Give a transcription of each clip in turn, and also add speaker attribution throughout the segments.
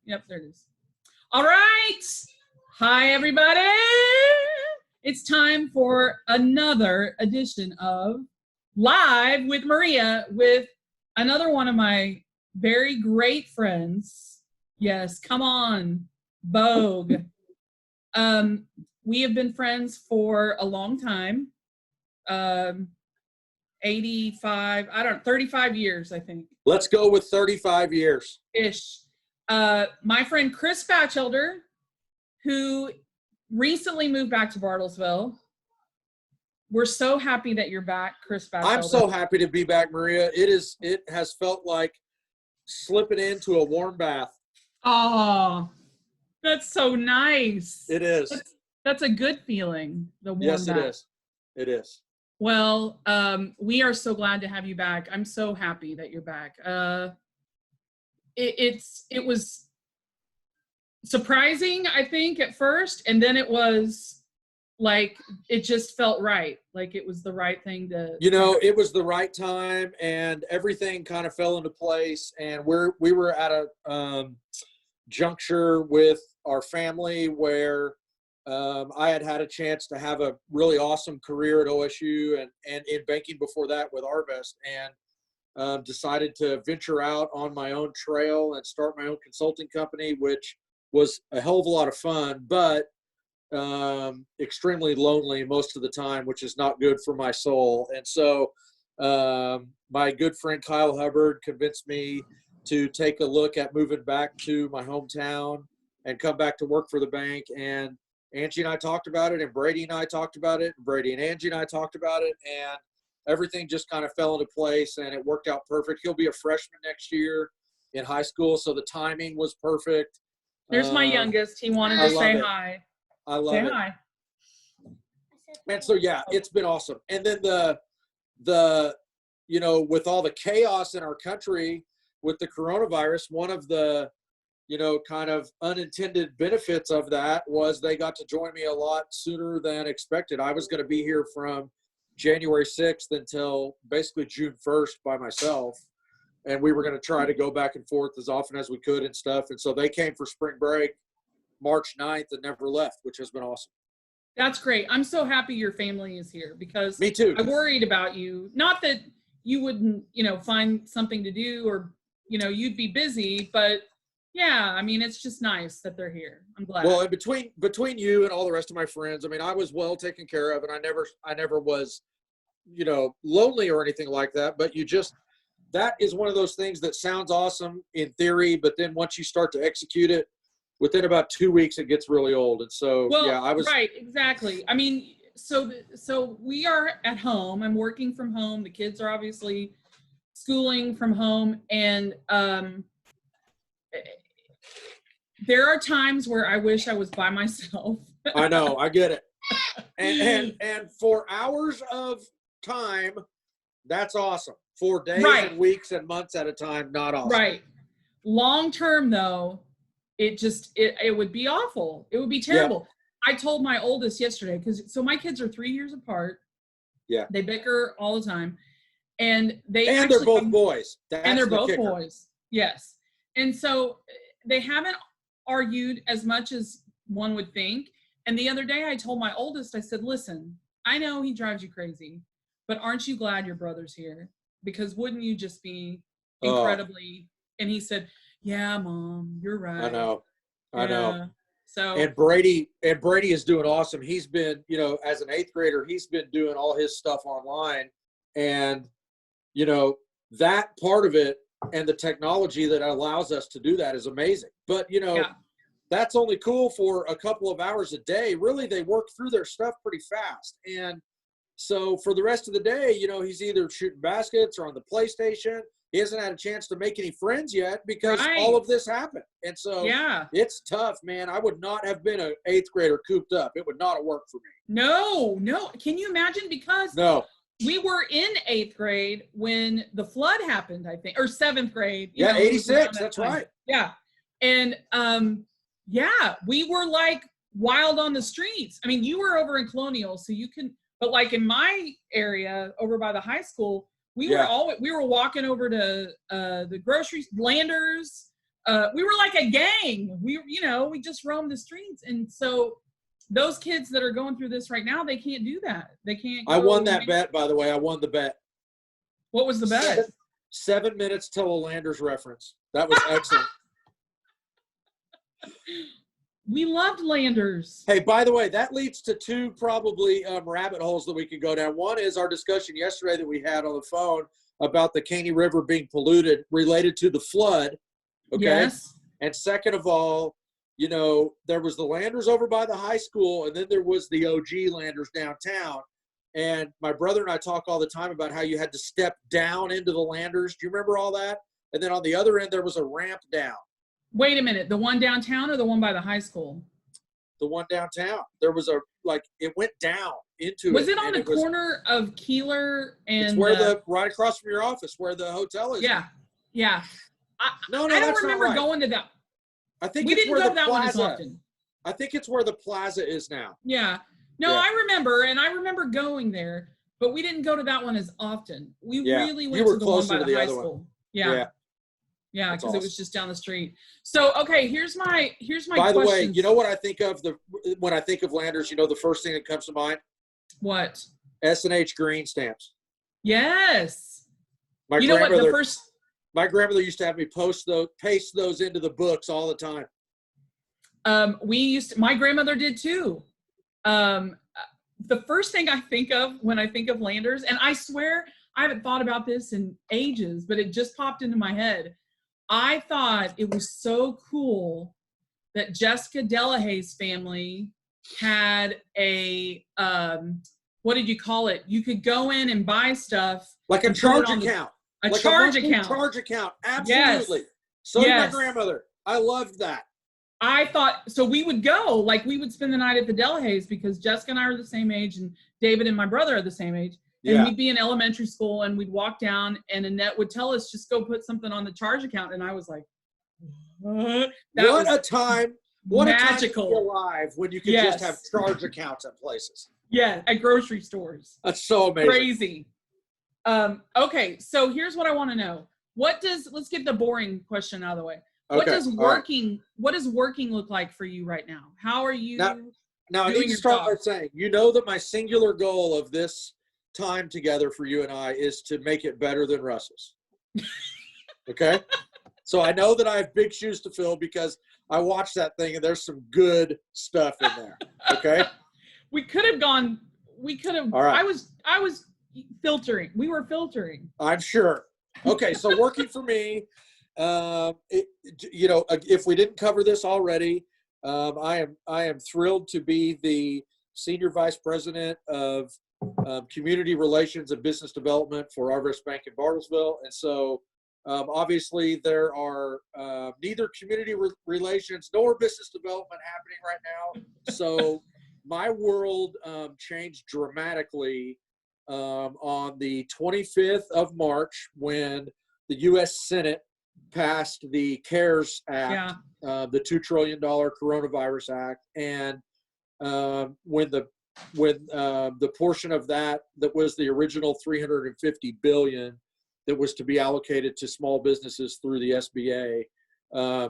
Speaker 1: Yep, there it is. All right. Hi, everybody. It's time for another edition of Live with Maria with another one of my very great friends. Yes, come on, Vogue. We have been friends for a long time. 35 years, I think.
Speaker 2: Let's go with 35 years.
Speaker 1: Ish. My friend Chris Batchelder, who recently moved back to Bartlesville. We're so happy that you're back, Chris Batchelder.
Speaker 2: I'm so happy to be back, Maria. It has felt like slipping into a warm bath.
Speaker 1: Oh, that's so nice.
Speaker 2: It is.
Speaker 1: That's a good feeling, the warm
Speaker 2: yes,
Speaker 1: bath.
Speaker 2: It is. It is.
Speaker 1: Well, we are so glad to have you back. I'm so happy that you're back. It was surprising, I think, at first, and then it was like it just felt right. Like it was the right thing to.
Speaker 2: It was the right time, and everything kind of fell into place. And we were at a juncture with our family where I had a chance to have a really awesome career at OSU and in banking before that with Arvest, and decided to venture out on my own trail and start my own consulting company, which was a hell of a lot of fun, but extremely lonely most of the time, which is not good for my soul. And so my good friend Kyle Hubbard convinced me to take a look at moving back to my hometown and come back to work for the bank. And Angie and I talked about it, and Brady and I talked about it, and Brady and Angie and I talked about it, and everything just kind of fell into place, and it worked out perfect. He'll be a freshman next year in high school, so the timing was perfect.
Speaker 1: There's my youngest. He wanted to say hi.
Speaker 2: I love it.
Speaker 1: Say hi.
Speaker 2: And so, yeah, it's been awesome. And then the with all the chaos in our country with the coronavirus, one of the kind of unintended benefits of that was they got to join me a lot sooner than expected. I was going to be here from January 6th until basically June 1st by myself. And we were going to try to go back and forth as often as we could and stuff. And so they came for spring break March 9th and never left, which has been awesome.
Speaker 1: That's great. I'm so happy your family is here because
Speaker 2: me too.
Speaker 1: I worried about you. Not that you wouldn't, find something to do or, you'd be busy, but yeah, I mean, it's just nice that they're here. I'm glad.
Speaker 2: Well, and between you and all the rest of my friends, I mean, I was well taken care of, and I never was, lonely or anything like that. But that is one of those things that sounds awesome in theory, but then once you start to execute it, within about 2 weeks, it gets really old. And so, yeah, I was
Speaker 1: right. Exactly. I mean, so we are at home. I'm working from home. The kids are obviously schooling from home, and there are times where I wish I was by myself.
Speaker 2: I know, I get it. And for hours of time, that's awesome. For days and weeks and months at a time, not awesome.
Speaker 1: Right. Long term though, it would be awful. It would be terrible. Yeah. I told my oldest yesterday, so my kids are 3 years apart.
Speaker 2: Yeah.
Speaker 1: They bicker all the time. And
Speaker 2: they're both boys.
Speaker 1: And they're both boys. Yes. And so they haven't argued as much as one would think. And the other day I told my oldest, I said, listen, I know he drives you crazy, but aren't you glad your brother's here? Because wouldn't you just be incredibly, and he said, yeah, Mom, you're right.
Speaker 2: I know.
Speaker 1: So
Speaker 2: and Brady is doing awesome. He's been, as an 8th grader, he's been doing all his stuff online, and that part of it and the technology that allows us to do that is amazing. But that's only cool for a couple of hours a day. Really, they work through their stuff pretty fast. And so for the rest of the day, he's either shooting baskets or on the PlayStation. He hasn't had a chance to make any friends yet because all of this happened. And so it's tough, man. I would not have been an 8th grader cooped up. It would not have worked for me.
Speaker 1: No. Can you imagine? Because we were in 8th grade when the flood happened, I think, or 7th grade.
Speaker 2: 86. That's right.
Speaker 1: Yeah. And we were like wild on the streets. I mean, you were over in Colonial, so you can, but like in my area over by the high school, we were walking over to the groceries, Landers, we were like a gang. We just roamed the streets. And so those kids that are going through this right now, they can't do that. They can't.
Speaker 2: I won that bet, by the way. I won the bet.
Speaker 1: What was the bet?
Speaker 2: 7 minutes till a Landers reference. That was excellent.
Speaker 1: We loved Landers.
Speaker 2: Hey, by the way, that leads to two probably rabbit holes that we can go down. One is our discussion yesterday that we had on the phone about the Caney River being polluted related to the flood. Okay.
Speaker 1: Yes.
Speaker 2: And second of all, there was the Landers over by the high school, and then there was the OG Landers downtown. And my brother and I talk all the time about how you had to step down into the Landers. Do you remember all that? And then on the other end, there was a ramp down.
Speaker 1: Wait a minute. The one downtown or the one by the high school?
Speaker 2: The one downtown. There was it went down into it.
Speaker 1: Was it on the corner of Keeler and?
Speaker 2: It's where right across from your office, where the hotel is.
Speaker 1: Yeah. Yeah. I don't
Speaker 2: that's
Speaker 1: remember
Speaker 2: not right.
Speaker 1: going to that.
Speaker 2: I think
Speaker 1: we
Speaker 2: it's
Speaker 1: didn't
Speaker 2: where
Speaker 1: go
Speaker 2: the
Speaker 1: to that
Speaker 2: plaza.
Speaker 1: one as often.
Speaker 2: I think it's where the plaza is now.
Speaker 1: Yeah. No,
Speaker 2: Yeah.
Speaker 1: I remember going there, but we didn't go to that one as often. We really went to the one by the high school. Yeah. Yeah, because it was just down the street. So, okay, here's my
Speaker 2: By the way,
Speaker 1: questions.
Speaker 2: you know what I think of when I think of Landers, the first thing that comes to mind?
Speaker 1: What?
Speaker 2: S&H green stamps.
Speaker 1: Yes.
Speaker 2: My grandmother used to have me paste those into the books all the time.
Speaker 1: My grandmother did too. The first thing I think of when I think of Landers, and I swear I haven't thought about this in ages, but it just popped into my head. I thought it was so cool that Jessica Delahay's family had a, what did you call it? You could go in and buy stuff.
Speaker 2: Like a charge account.
Speaker 1: A charge account.
Speaker 2: Charge account. Absolutely.
Speaker 1: Yes.
Speaker 2: So did my grandmother. I loved that.
Speaker 1: I thought, so we would go, we would spend the night at the Delahaye's because Jessica and I are the same age and David and my brother are the same age. And we'd be in elementary school and we'd walk down and Annette would tell us, just go put something on the charge account. And I was like, what?
Speaker 2: What a time
Speaker 1: magical.
Speaker 2: To be alive when you could just have charge accounts at places.
Speaker 1: Yeah, at grocery stores.
Speaker 2: That's so amazing.
Speaker 1: Crazy. Okay, so here's what I want to know. Let's get the boring question out of the way. What does working look like for you right now? How are you
Speaker 2: now I need to start by saying, that my singular goal of this time together for you and I is to make it better than Russell's. Okay? So I know that I have big shoes to fill because I watched that thing and there's some good stuff in there. Okay?
Speaker 1: We could have. All right. I was filtering. We were filtering.
Speaker 2: I'm sure. Okay, so working for me, if we didn't cover this already, I am thrilled to be the Senior Vice President of Community Relations and Business Development for Arvest Bank in Bartlesville. And so obviously there are neither community relations nor business development happening right now. So my world changed dramatically on the 25th of March when the U.S. Senate passed the CARES Act, the $2 trillion Coronavirus Act, and when the portion of that was the original $350 billion that was to be allocated to small businesses through the SBA,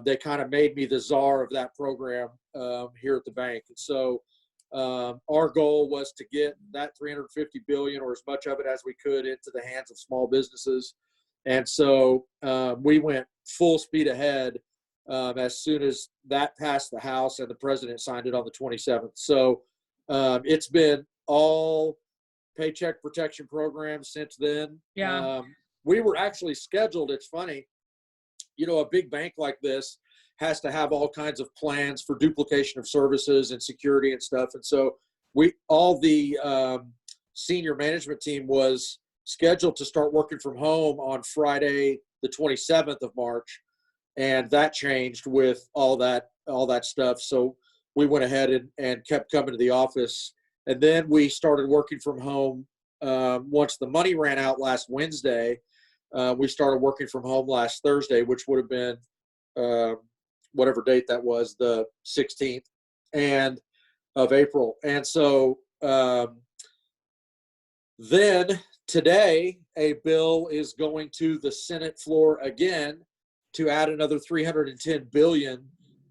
Speaker 2: they kind of made me the czar of that program here at the bank. And so our goal was to get that $350 billion or as much of it as we could into the hands of small businesses. And so we went full speed ahead as soon as that passed the House and the president signed it on the 27th. So it's been all Paycheck Protection Program since then.
Speaker 1: Yeah.
Speaker 2: We were actually scheduled. It's funny, a big bank like this has to have all kinds of plans for duplication of services and security and stuff. And so all the senior management team was scheduled to start working from home on Friday, the 27th of March. And that changed with all that stuff. So we went ahead and kept coming to the office. And then we started working from home. Once the money ran out last Wednesday, we started working from home last Thursday, which would have been whatever date that was, the 16th of April. And so then today, a bill is going to the Senate floor again to add another 310 billion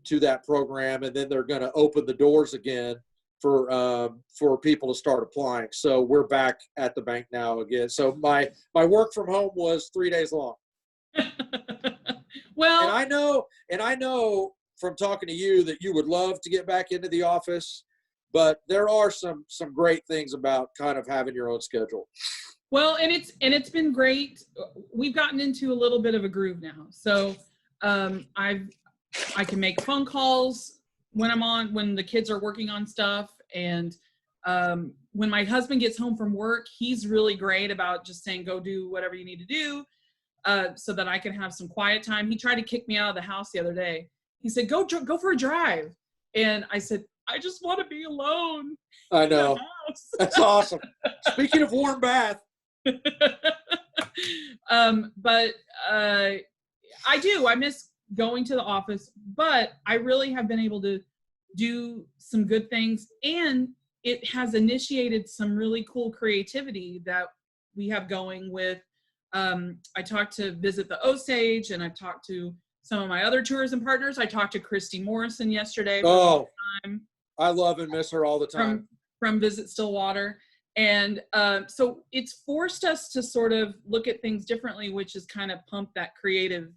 Speaker 2: to that program, and then they're going to open the doors again for people to start applying. So we're back at the bank now again. So my work from home was 3 days long.
Speaker 1: Well,
Speaker 2: and I know from talking to you that you would love to get back into the office, but there are some great things about kind of having your own schedule.
Speaker 1: Well, and it's been great. We've gotten into a little bit of a groove now. So I can make phone calls when the kids are working on stuff. And when my husband gets home from work, he's really great about just saying, go do whatever you need to do, so that I can have some quiet time. He tried to kick me out of the house the other day. He said, go for a drive. And I said, I just want to be alone.
Speaker 2: I know. That's awesome. Speaking of warm bath.
Speaker 1: But I miss going to the office, but I really have been able to do some good things, and it has initiated some really cool creativity that we have going with. I talked to Visit the Osage, and I've talked to some of my other tourism partners. I talked to Christy Morrison yesterday.
Speaker 2: Oh, I love and miss her all the time.
Speaker 1: From Visit Stillwater. And so it's forced us to sort of look at things differently, which has kind of pumped that creative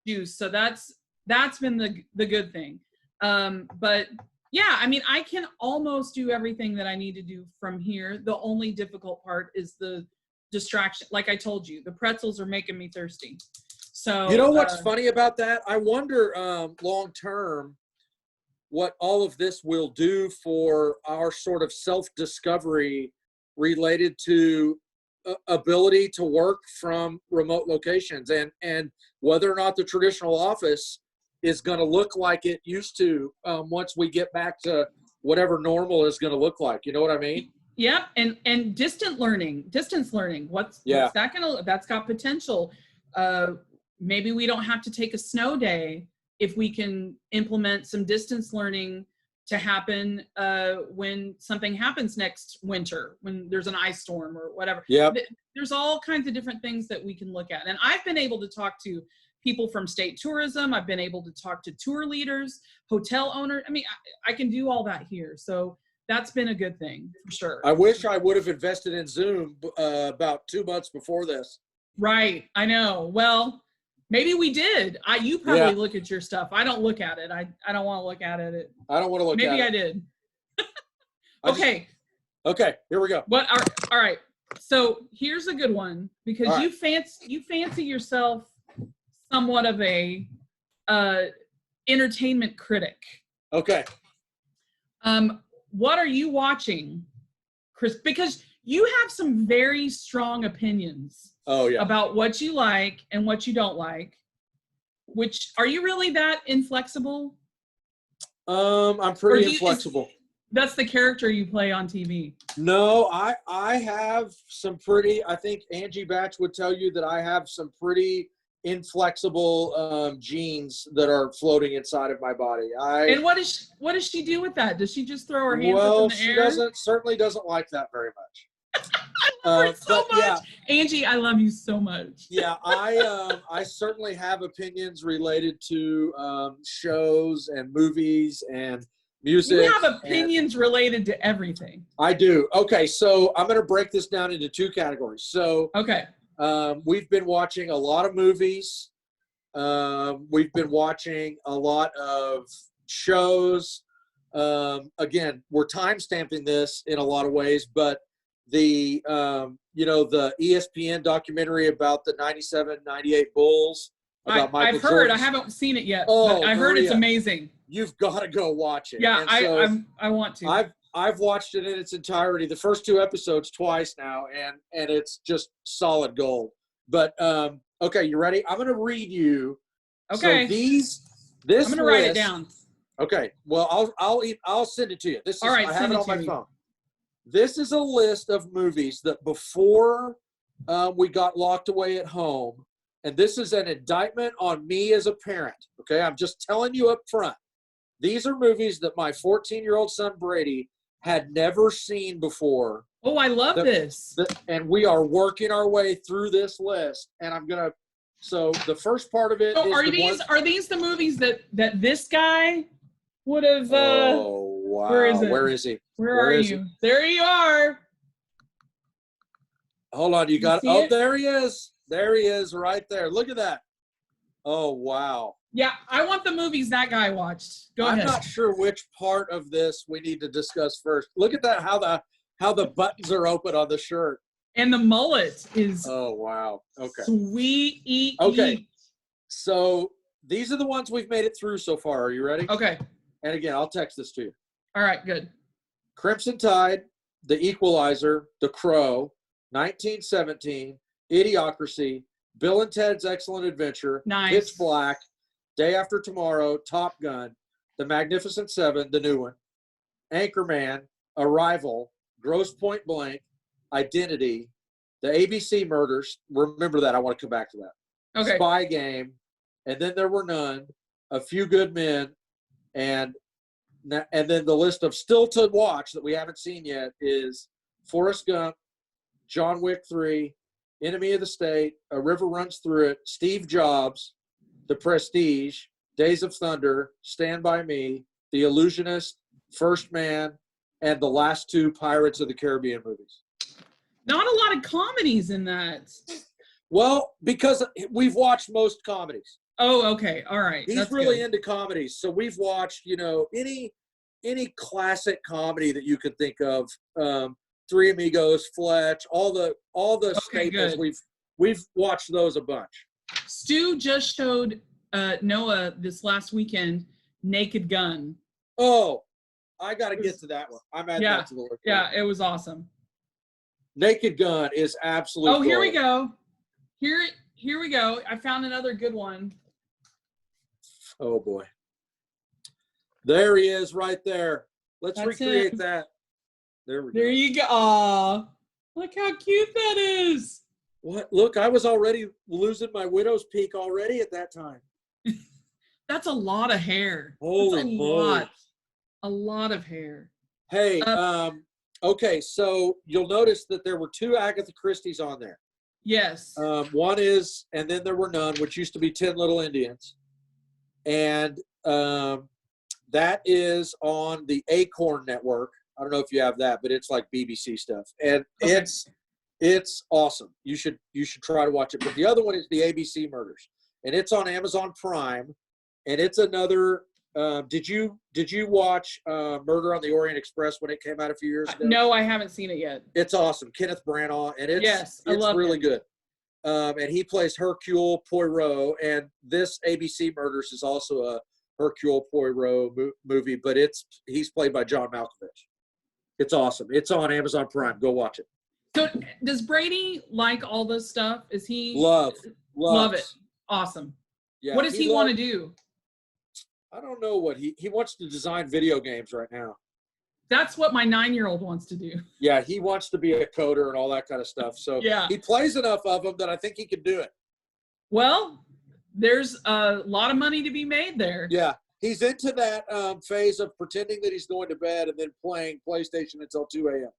Speaker 1: juice. So that's been the good thing. But yeah, I mean, I can almost do everything that I need to do from here. The only difficult part is the distraction. Like I told you, the pretzels are making me thirsty. So
Speaker 2: you know what's funny about that? I wonder long term what all of this will do for our sort of self-discovery related to ability to work from remote locations, and whether or not the traditional office is going to look like it used to once we get back to whatever normal is going to look like. You know what I mean?
Speaker 1: Yeah. And distance learning, what's that that's got potential. Maybe we don't have to take a snow day if we can implement some distance learning to happen when something happens next winter, when there's an ice storm or whatever.
Speaker 2: Yeah.
Speaker 1: There's all kinds of different things that we can look at. And I've been able to talk to people from state tourism. I've been able to talk to tour leaders, hotel owners. I mean, I can do all that here. So that's been a good thing for sure.
Speaker 2: I wish I would have invested in Zoom about 2 months before this.
Speaker 1: Right. I know. Well, maybe we did. You probably look at your stuff. I don't look at it. I don't want to look at it.
Speaker 2: I don't want to look at it.
Speaker 1: Maybe I did. Okay.
Speaker 2: Okay, here we go.
Speaker 1: All right. So here's a good one, because you fancy yourself somewhat of a entertainment critic.
Speaker 2: Okay.
Speaker 1: What are you watching, Chris? Because you have some very strong opinions.
Speaker 2: Oh, yeah.
Speaker 1: About what you like and what you don't like. Which, are you really that inflexible?
Speaker 2: I'm pretty inflexible.
Speaker 1: That's the character you play on TV.
Speaker 2: No, I have some pretty, I think Angie Batch would tell you that I have some pretty inflexible genes that are floating inside of my body.
Speaker 1: And what does she do with that? Does she just throw her hands up in the air?
Speaker 2: Well, she certainly doesn't like that very much.
Speaker 1: I love her so much. Yeah. Angie, I love you so much.
Speaker 2: Yeah, I certainly have opinions related to shows and movies and music.
Speaker 1: You have opinions related to everything.
Speaker 2: I do. Okay, so I'm going to break this down into 2 categories. So
Speaker 1: okay,
Speaker 2: we've been watching a lot of movies. We've been watching a lot of shows. Again, we're time stamping this in a lot of ways, but the the ESPN documentary about the 97-98 Bulls. About Michael
Speaker 1: I've heard.
Speaker 2: Jordan.
Speaker 1: I haven't seen it yet.
Speaker 2: Oh,
Speaker 1: but I heard it's amazing.
Speaker 2: You've got to go watch it.
Speaker 1: Yeah, I want to.
Speaker 2: I've watched it in its entirety, the first 2 episodes twice now, and it's just solid gold. But okay, you ready? I'm going to read you.
Speaker 1: Okay.
Speaker 2: So this
Speaker 1: I'm going to write it down.
Speaker 2: Okay. Well, I'll send it to you.
Speaker 1: All right,
Speaker 2: I have it on my phone. This is a list of movies that before we got locked away at home, and this is an indictment on me as a parent, okay? I'm just telling you up front. These are movies that my 14-year-old son Brady had never seen before.
Speaker 1: Oh, I love this.
Speaker 2: And we are working our way through this list, and I'm going to So the first part of it
Speaker 1: So
Speaker 2: is
Speaker 1: are these the movies that this guy would have?
Speaker 2: Oh wow!
Speaker 1: Where is it?
Speaker 2: Where is he?
Speaker 1: Where are you? There you are.
Speaker 2: Hold on, you got.
Speaker 1: see
Speaker 2: Oh,
Speaker 1: it?
Speaker 2: there he is. There he is, right there. Look at that. Oh wow!
Speaker 1: Yeah, I want the movies that guy watched. Go ahead.
Speaker 2: I'm not sure which part of this we need to discuss first. Look at that. How the buttons are open on the shirt.
Speaker 1: And the mullet is.
Speaker 2: Oh wow! Okay.
Speaker 1: Sweet.
Speaker 2: Okay. So these are the ones we've made it through so far. Are you ready?
Speaker 1: Okay.
Speaker 2: And again, I'll text this to you.
Speaker 1: All right. Good.
Speaker 2: Crimson Tide, The Equalizer, The Crow, 1917, Idiocracy, Bill and Ted's Excellent Adventure,
Speaker 1: Nice.
Speaker 2: Pitch Black, Day After Tomorrow, Top Gun, The Magnificent Seven, the new one, Anchorman, Arrival, Grosse Point Blank, Identity, The ABC Murders. Remember that. I want to come back to that.
Speaker 1: Okay.
Speaker 2: Spy Game, and then There Were None, A Few Good Men, and then the list of still to watch that we haven't seen yet is Forrest Gump, John Wick 3, Enemy of the State, A River Runs Through It, Steve Jobs, The Prestige, Days of Thunder, Stand By Me, The Illusionist, First Man, and the last two Pirates of the Caribbean movies.
Speaker 1: Not a lot of comedies in that.
Speaker 2: Well, because we've watched most comedies.
Speaker 1: Oh, okay. All right.
Speaker 2: He's
Speaker 1: That's
Speaker 2: really
Speaker 1: good.
Speaker 2: into comedies. So we've watched, any classic comedy that you could think of. Three Amigos, Fletch, all the staples.
Speaker 1: Good.
Speaker 2: We've watched those a bunch.
Speaker 1: Stu just showed Noah this last weekend Naked Gun.
Speaker 2: Oh, I got to get to that one. I'm adding that to the list.
Speaker 1: Yeah, it was awesome.
Speaker 2: Naked Gun is absolute.
Speaker 1: Oh, here we go. Here we go. I found another good one.
Speaker 2: Oh boy. There he is right there. Let's recreate that. There we go.
Speaker 1: There you go. Aw, look how cute that is.
Speaker 2: What? Look, I was already losing my widow's peak already at that time.
Speaker 1: That's a lot of hair.
Speaker 2: Holy moly.
Speaker 1: A lot of hair.
Speaker 2: Hey, okay, so you'll notice that there were two Agatha Christie's on there.
Speaker 1: Yes.
Speaker 2: One is And Then There Were None, which used to be 10 Little Indians. And that is on the Acorn Network. I don't know if you have that, but it's like BBC stuff. And
Speaker 1: okay.
Speaker 2: it's awesome. You should try to watch it. But the other one is the ABC Murders. And it's on Amazon Prime. And it's another did you watch Murder on the Orient Express when it came out a few years ago?
Speaker 1: No, I haven't seen it yet.
Speaker 2: It's awesome. Kenneth Branagh, and it's
Speaker 1: love
Speaker 2: really
Speaker 1: him.
Speaker 2: good. And he plays Hercule Poirot, and this ABC Murders is also a Hercule Poirot movie, but he's played by John Malkovich. It's awesome. It's on Amazon Prime. Go watch it.
Speaker 1: So does Brady like all this stuff? Is he
Speaker 2: love
Speaker 1: it? Awesome.
Speaker 2: Yeah.
Speaker 1: What does he want to do?
Speaker 2: I don't know what he wants to design video games right now.
Speaker 1: That's what my 9-year-old wants to do.
Speaker 2: Yeah, he wants to be a coder and all that kind of stuff. So
Speaker 1: yeah.
Speaker 2: He plays enough of them that I think he can do it.
Speaker 1: Well, there's a lot of money to be made there.
Speaker 2: Yeah. He's into that phase of pretending that he's going to bed and then playing PlayStation until 2 a.m.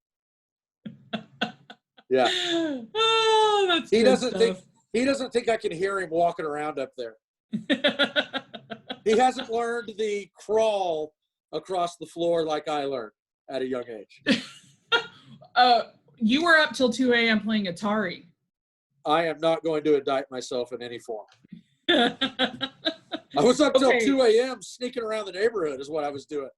Speaker 2: Yeah.
Speaker 1: Oh, that's
Speaker 2: he
Speaker 1: good
Speaker 2: doesn't
Speaker 1: stuff.
Speaker 2: he doesn't think I can hear him walking around up there. He hasn't learned the crawl across the floor like I learned at a young age.
Speaker 1: You were up till 2 a.m. playing Atari.
Speaker 2: I am not going to indict myself in any form. I was up till 2 a.m. sneaking around the neighborhood is what I was doing.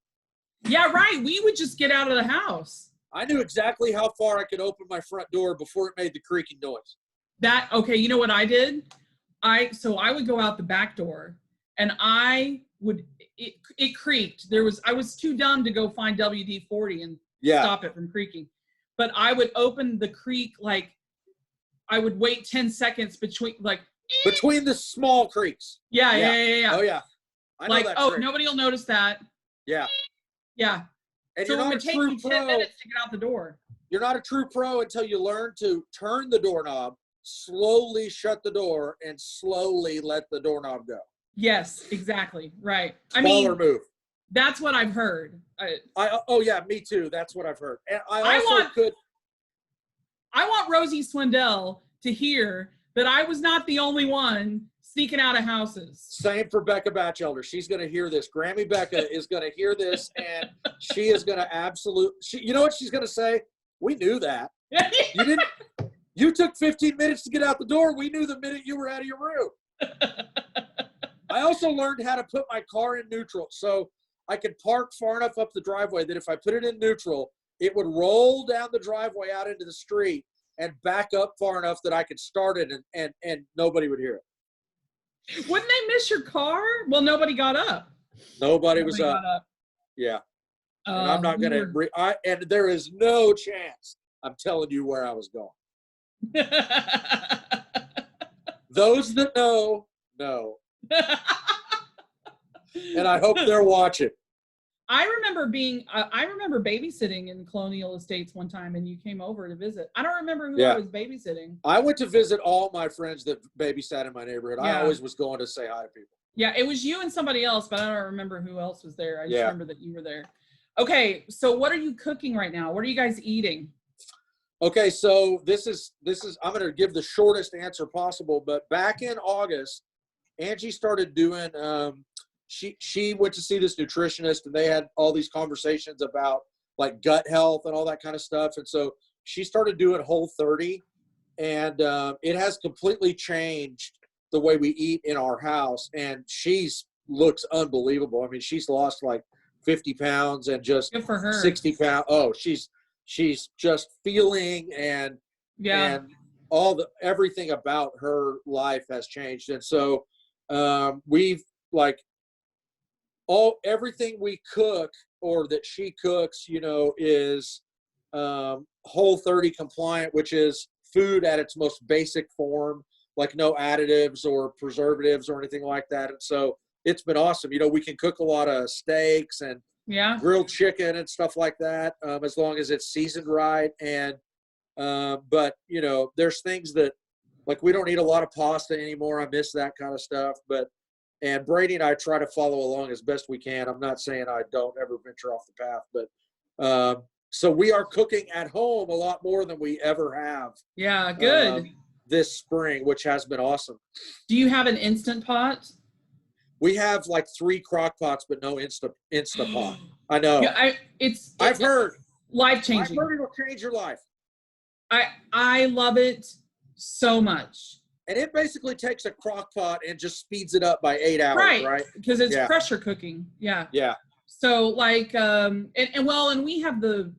Speaker 1: Yeah, right. We would just get out of the house.
Speaker 2: I knew exactly how far I could open my front door before it made the creaking noise.
Speaker 1: You know what I did? I would go out the back door and it creaked. I was too dumb to go find WD-40 and stop it from creaking. But I would open the creak, like I would wait 10 seconds between
Speaker 2: the small creaks.
Speaker 1: Yeah.
Speaker 2: Oh yeah. I know that trick.
Speaker 1: Nobody will notice that.
Speaker 2: Yeah.
Speaker 1: Yeah.
Speaker 2: And
Speaker 1: so
Speaker 2: you're
Speaker 1: it
Speaker 2: not
Speaker 1: would
Speaker 2: a
Speaker 1: take
Speaker 2: true
Speaker 1: me 10
Speaker 2: pro.
Speaker 1: minutes to get out the door.
Speaker 2: You're not a true pro until you learn to turn the doorknob, slowly shut the door, and slowly let the doorknob go.
Speaker 1: Yes, exactly. Right.
Speaker 2: Smaller move.
Speaker 1: That's what I've heard.
Speaker 2: Me too. That's what I've heard. And I
Speaker 1: want Rosie Swindell to hear that I was not the only one sneaking out of houses.
Speaker 2: Same for Becca Batchelder. She's going to hear this. Grammy Becca is going to hear this, and she is going to you know what she's going to say? We knew that. You took 15 minutes to get out the door. We knew the minute you were out of your room. I also learned how to put my car in neutral. So I could park far enough up the driveway that if I put it in neutral, it would roll down the driveway out into the street and back up far enough that I could start it and nobody would hear it.
Speaker 1: Wouldn't they miss your car? Well, nobody got up.
Speaker 2: Nobody was up.
Speaker 1: Got up.
Speaker 2: Yeah. And I'm not going to, and there is no chance I'm telling you where I was going. Those that know. And I hope they're watching.
Speaker 1: I remember babysitting in Colonial Estates one time, and you came over to visit. I don't remember who I was babysitting.
Speaker 2: I went to visit all my friends that babysat in my neighborhood.
Speaker 1: Yeah.
Speaker 2: I always was going to say hi to people.
Speaker 1: Yeah, it was you and somebody else, but I don't remember who else was there. I just remember that you were there. Okay, so what are you cooking right now? What are you guys eating?
Speaker 2: Okay, so this is I'm going to give the shortest answer possible, but back in August, Angie started doing she went to see this nutritionist, and they had all these conversations about like gut health and all that kind of stuff. And so she started doing Whole30, and it has completely changed the way we eat in our house. And she's looks unbelievable. I mean, she's lost like 50 pounds and just
Speaker 1: good for her.
Speaker 2: 60 pounds. Oh, she's just feeling and everything about her life has changed. And so we've like everything we cook or that she cooks, you know, is Whole30 compliant, which is food at its most basic form, like no additives or preservatives or anything like that. And so it's been awesome. You know, we can cook a lot of steaks and grilled chicken and stuff like that, as long as it's seasoned right. And but you know, there's things that like we don't eat a lot of pasta anymore. I miss that kind of stuff. And Brady and I try to follow along as best we can. I'm not saying I don't ever venture off the path, but so we are cooking at home a lot more than we ever have.
Speaker 1: Yeah, good.
Speaker 2: This spring, which has been awesome.
Speaker 1: Do you have an Instant Pot?
Speaker 2: We have like 3 crock pots, but no Instant Pot. I know.
Speaker 1: Yeah,
Speaker 2: I've heard.
Speaker 1: Life-changing.
Speaker 2: I've heard it'll change your life.
Speaker 1: I love it so much.
Speaker 2: And it basically takes a crock pot and just speeds it up by 8 hours, right?
Speaker 1: Because it's pressure cooking. Yeah.
Speaker 2: Yeah.
Speaker 1: So like, and we have the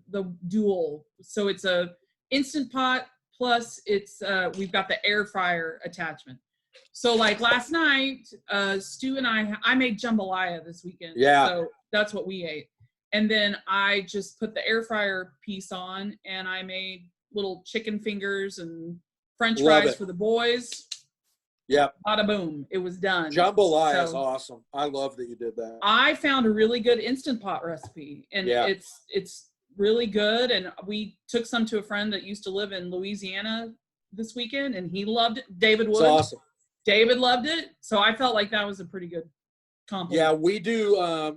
Speaker 1: dual. So it's a Instant Pot plus it's we've got the air fryer attachment. So like last night, Stu and I made jambalaya this weekend.
Speaker 2: Yeah.
Speaker 1: So that's what we ate. And then I just put the air fryer piece on, and I made little chicken fingers and French fries for the boys.
Speaker 2: Yep.
Speaker 1: Bada boom. It was done.
Speaker 2: Jambalaya is awesome. I love that you did that.
Speaker 1: I found a really good Instant Pot recipe, and it's really good. And we took some to a friend that used to live in Louisiana this weekend, and he loved it. David Wood.
Speaker 2: It's awesome.
Speaker 1: David loved it. So I felt like that was a pretty good compliment. Yeah,
Speaker 2: we do.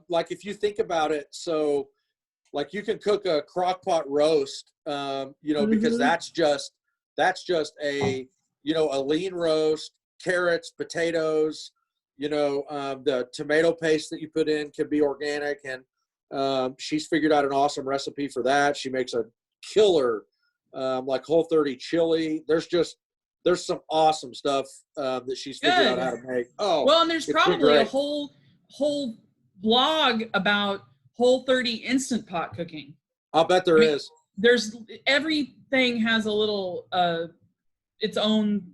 Speaker 2: Like if you think about it, so like you can cook a crock pot roast, you know, because that's just a, you know, a lean roast, carrots, potatoes, you know, the tomato paste that you put in can be organic. And she's figured out an awesome recipe for that. She makes a killer, like Whole30 chili. There's some awesome stuff that she's figured out how to make. Oh,
Speaker 1: well, and there's probably a whole blog about Whole30 Instant Pot cooking.
Speaker 2: I'll bet there is.
Speaker 1: There's everything has a little its own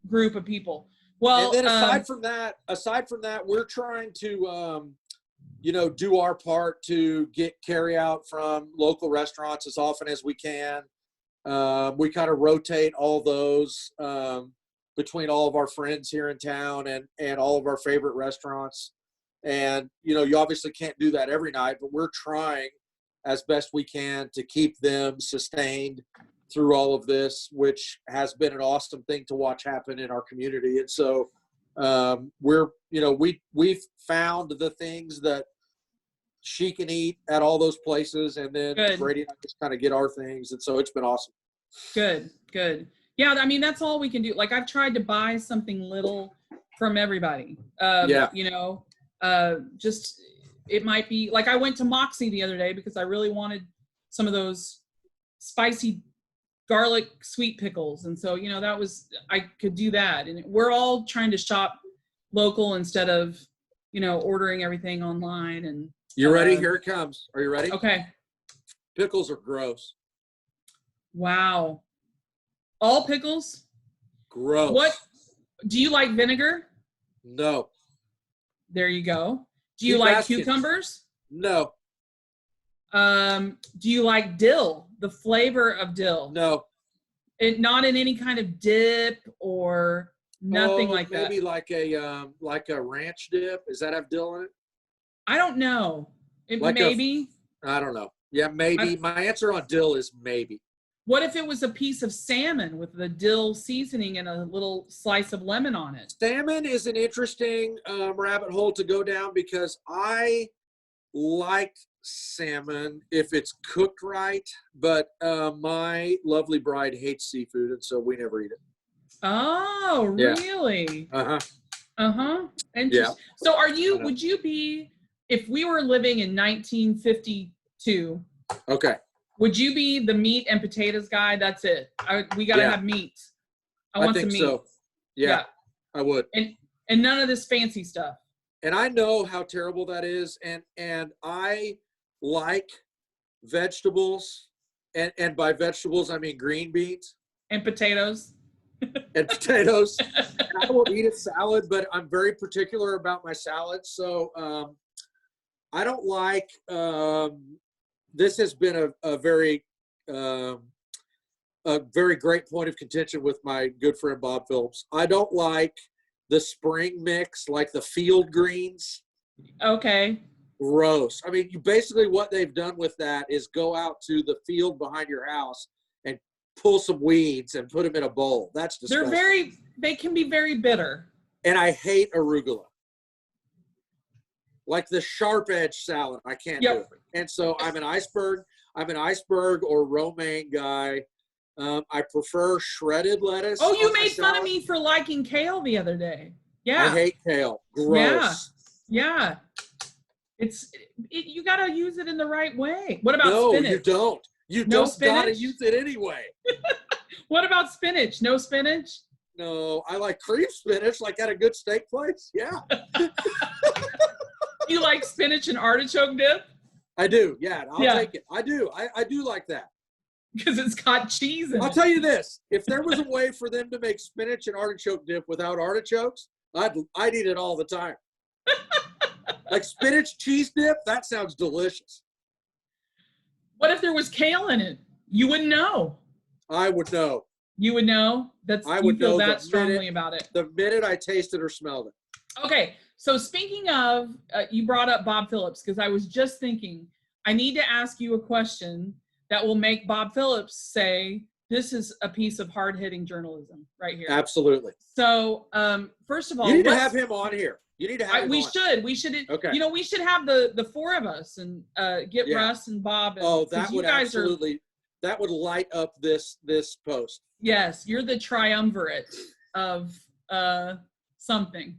Speaker 1: group of people. Well,
Speaker 2: and then aside from that, we're trying to you know, do our part to get carry out from local restaurants as often as we can. We kind of rotate all those between all of our friends here in town and all of our favorite restaurants. And, you know, you obviously can't do that every night, but we're trying as best we can to keep them sustained through all of this, which has been an awesome thing to watch happen in our community. And so we're, you know, we've found the things that she can eat at all those places, and then Brady and I just kind of get our things. And so it's been awesome.
Speaker 1: Good. Yeah, I mean, that's all we can do. Like, I've tried to buy something little from everybody.
Speaker 2: Yeah.
Speaker 1: You know, just, it might be, like, I went to Moxie the other day because I really wanted some of those spicy garlic sweet pickles. And so, you know, I could do that. And we're all trying to shop local instead of, you know, ordering everything online. And
Speaker 2: You ready? Here it comes. Are you ready?
Speaker 1: Okay.
Speaker 2: Pickles are gross.
Speaker 1: Wow. All pickles?
Speaker 2: Gross.
Speaker 1: What? Do you like vinegar?
Speaker 2: No.
Speaker 1: There you go. Do you
Speaker 2: Keep
Speaker 1: like
Speaker 2: asking.
Speaker 1: cucumbers?
Speaker 2: No.
Speaker 1: Do you like dill? The flavor of dill?
Speaker 2: No.
Speaker 1: Not in any kind of dip or nothing like that.
Speaker 2: Maybe like a ranch dip. Does that have dill in it?
Speaker 1: I don't know. Maybe.
Speaker 2: I don't know. Yeah, maybe. My answer on dill is maybe.
Speaker 1: What if it was a piece of salmon with the dill seasoning and a little slice of lemon on it?
Speaker 2: Salmon is an interesting rabbit hole to go down because I like salmon if it's cooked right, but my lovely bride hates seafood, and so we never eat it.
Speaker 1: Oh, really?
Speaker 2: Uh-huh.
Speaker 1: Uh-huh. Interesting.
Speaker 2: Yeah.
Speaker 1: So would you be, if we were living in 1952,
Speaker 2: okay,
Speaker 1: would you be the meat and potatoes guy? That's it. We got to have meat. I want some meat.
Speaker 2: So. Yeah, I would.
Speaker 1: And none of this fancy stuff.
Speaker 2: And I know how terrible that is. And I like vegetables. And by vegetables, I mean green beans.
Speaker 1: And potatoes.
Speaker 2: And potatoes. And I will eat a salad, but I'm very particular about my salads. So I don't like this has been a very great point of contention with my good friend Bob Phillips. I don't like the spring mix, like the field greens.
Speaker 1: Okay.
Speaker 2: Gross. I mean, basically what they've done with that is go out to the field behind your house and pull some weeds and put them in a bowl. That's disgusting.
Speaker 1: They can be very bitter.
Speaker 2: And I hate arugula. Like the sharp edge salad, I can't do it. And so I'm an iceberg or romaine guy. I prefer shredded lettuce.
Speaker 1: Oh, you made fun of me for liking kale the other day. Yeah.
Speaker 2: I hate kale. Gross.
Speaker 1: Yeah. You got to use it in the right way. What about spinach?
Speaker 2: No, you don't. You don't got to use it anyway.
Speaker 1: What about spinach? No spinach?
Speaker 2: No, I like cream spinach, like at a good steak place. Yeah.
Speaker 1: You like spinach and artichoke dip?
Speaker 2: I do. Yeah, I'll take it. I do. I do like that.
Speaker 1: Because it's got cheese in it.
Speaker 2: I'll tell you this. If there was a way for them to make spinach and artichoke dip without artichokes, I'd eat it all the time. Like spinach cheese dip, that sounds delicious.
Speaker 1: What if there was kale in it? You wouldn't know.
Speaker 2: I would know.
Speaker 1: You would know?
Speaker 2: I would feel
Speaker 1: that strongly about it.
Speaker 2: The minute I tasted or smelled it.
Speaker 1: Okay. So speaking of, you brought up Bob Phillips, because I was just thinking, I need to ask you a question that will make Bob Phillips say, this is a piece of hard-hitting journalism right here.
Speaker 2: Absolutely.
Speaker 1: So first of all,
Speaker 2: you need to have him on here. You need to have him
Speaker 1: we
Speaker 2: on.
Speaker 1: We should.
Speaker 2: Okay.
Speaker 1: You know, we should have the four of us and get Russ and Bob. And,
Speaker 2: that would absolutely. That would light up this post.
Speaker 1: Yes, you're the triumvirate of something.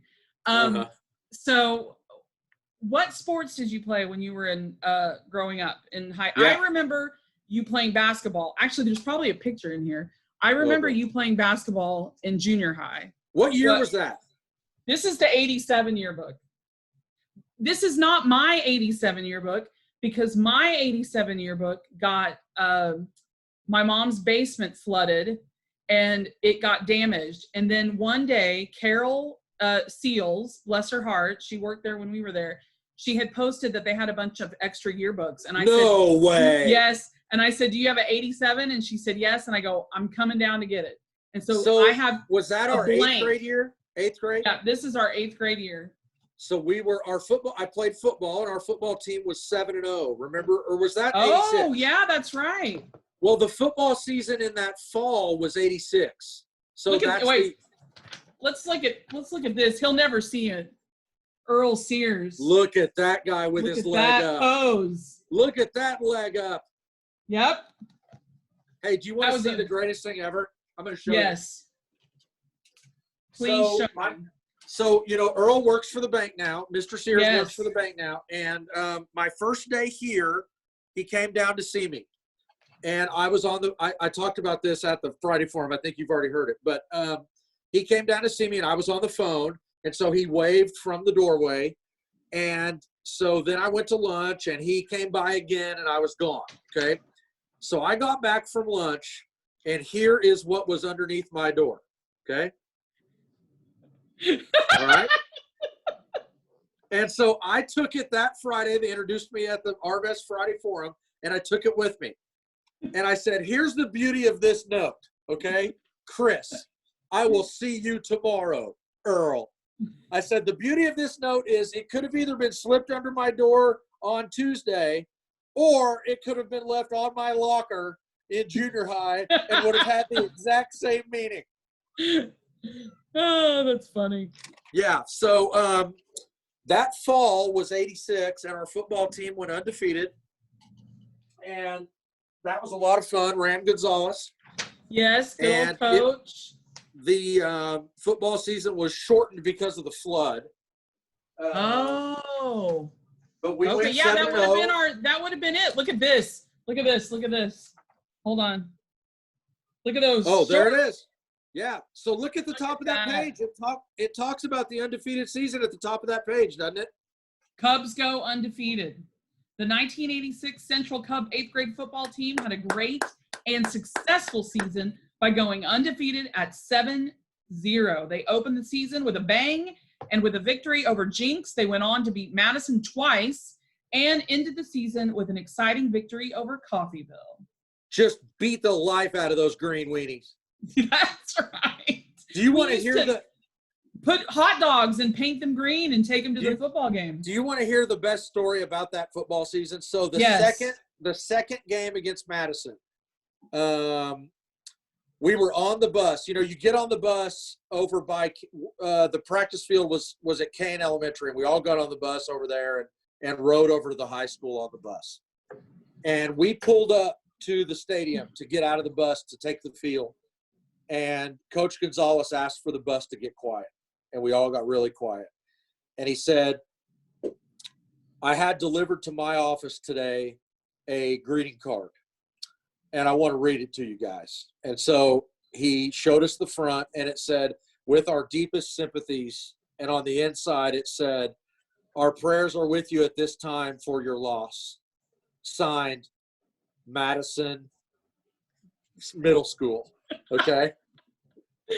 Speaker 1: So what sports did you play when you were in growing up in high? Yeah. I remember you playing basketball. Actually, there's probably a picture in here. I remember you playing basketball in junior high.
Speaker 2: What year was that?
Speaker 1: This is the 87 yearbook. This is not my 87 yearbook because my 87 yearbook got my mom's basement flooded and it got damaged. And then one day, Carol Seals, bless her heart, she worked there when we were there. She had posted that they had a bunch of extra yearbooks. And I said,
Speaker 2: no way.
Speaker 1: Yes. And I said, do you have an 87? And she said, yes. And I go, I'm coming down to get it. And so I have.
Speaker 2: Was that our 8th grade year? 8th grade?
Speaker 1: Yeah, this is our 8th grade year.
Speaker 2: So I played football and our football team was 7-0. Remember? Or was that 86?
Speaker 1: Oh, yeah, that's right.
Speaker 2: Well, the football season in that fall was 86. So
Speaker 1: let's look at this. He'll never see it. Earl Sears.
Speaker 2: Look at that guy with his leg up.
Speaker 1: Pose.
Speaker 2: Look at that leg up.
Speaker 1: Yep.
Speaker 2: Hey, do you want to see the greatest thing ever? I'm going to show you.
Speaker 1: Yes. Please show me.
Speaker 2: So, Earl works for the bank now. Mr. Sears
Speaker 1: Yes.
Speaker 2: works for the bank now. And my first day here, he came down to see me. And I was on I talked about this at the Friday Forum. I think you've already heard it. But he came down to see me, and I was on the phone. And so he waved from the doorway. And so then I went to lunch, and he came by again, and I was gone. Okay. So I got back from lunch, and here is what was underneath my door. Okay. All right. And so I took it that Friday. They introduced me at the Arvest Friday Forum, and I took it with me. And I said, here's the beauty of this note. Okay. Chris, I will see you tomorrow, Earl. I said, the beauty of this note is it could have either been slipped under my door on Tuesday, or it could have been left on my locker in junior high and would have had the exact same meaning.
Speaker 1: Oh, that's funny.
Speaker 2: Yeah. So that fall was 86, and our football team went undefeated. And that was a lot of fun. Ram Gonzalez.
Speaker 1: Yes, good old coach.
Speaker 2: The football season was shortened because of the flood.
Speaker 1: Oh.
Speaker 2: But we went 7-0.
Speaker 1: Yeah, that would have been it. Look at this. Look at this. Look at this. Hold on. Look at those.
Speaker 2: Oh, there it is. Yeah. So look at the top of that page. It talks about the undefeated season at the top of that page, doesn't it?
Speaker 1: Cubs go undefeated. The 1986 Central Cub 8th grade football team had a great and successful season by going undefeated at 7-0. They opened the season with a bang, and with a victory over Jinx, they went on to beat Madison twice and ended the season with an exciting victory over Coffeyville.
Speaker 2: Just beat the life out of those green weenies.
Speaker 1: That's right.
Speaker 2: Do you want to hear
Speaker 1: put hot dogs and paint them green and take them to the football game?
Speaker 2: Do you want to hear the best story about that football season? So the second game against Madison, we were on the bus. You get on the bus over by the practice field was at Kane Elementary, and we all got on the bus over there and rode over to the high school on the bus. And we pulled up to the stadium to get out of the bus to take the field. And Coach Gonzalez asked for the bus to get quiet, and we all got really quiet. And he said, I had delivered to my office today a greeting card, and I want to read it to you guys. And so he showed us the front, and it said, with our deepest sympathies. And on the inside, it said, our prayers are with you at this time for your loss. Signed, Madison Middle School. Okay.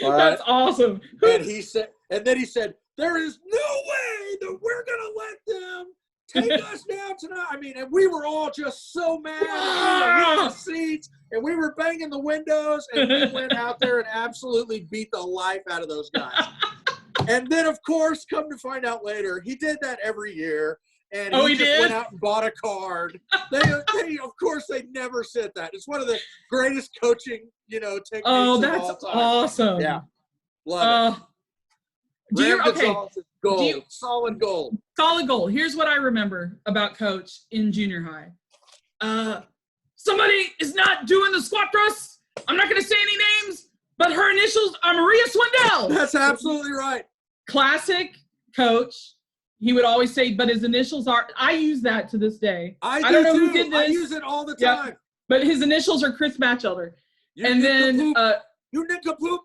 Speaker 2: All right.
Speaker 1: That's awesome.
Speaker 2: And then he said, there is no way that we're going to let them take us down tonight. I mean, and we were all just so mad. We were in the seats, and we were banging the windows, and we went out there and absolutely beat the life out of those guys. And then, of course, come to find out later, he did that every year. And he just went out and bought a card. They of course, they never said that. It's one of the greatest coaching, techniques of all time.
Speaker 1: Oh, that's awesome.
Speaker 2: Yeah. Love it. Gold. Solid gold.
Speaker 1: Solid gold. Here's what I remember about Coach in junior high. Somebody is not doing the squat thrusts. I'm not going to say any names, but her initials are Maria Swindell.
Speaker 2: That's absolutely right.
Speaker 1: Classic Coach. He would always say, but his initials are, I use that to this day. I don't know who did this.
Speaker 2: I use it all the time.
Speaker 1: Yep. But his initials are Chris Batchelder. You nincompoop.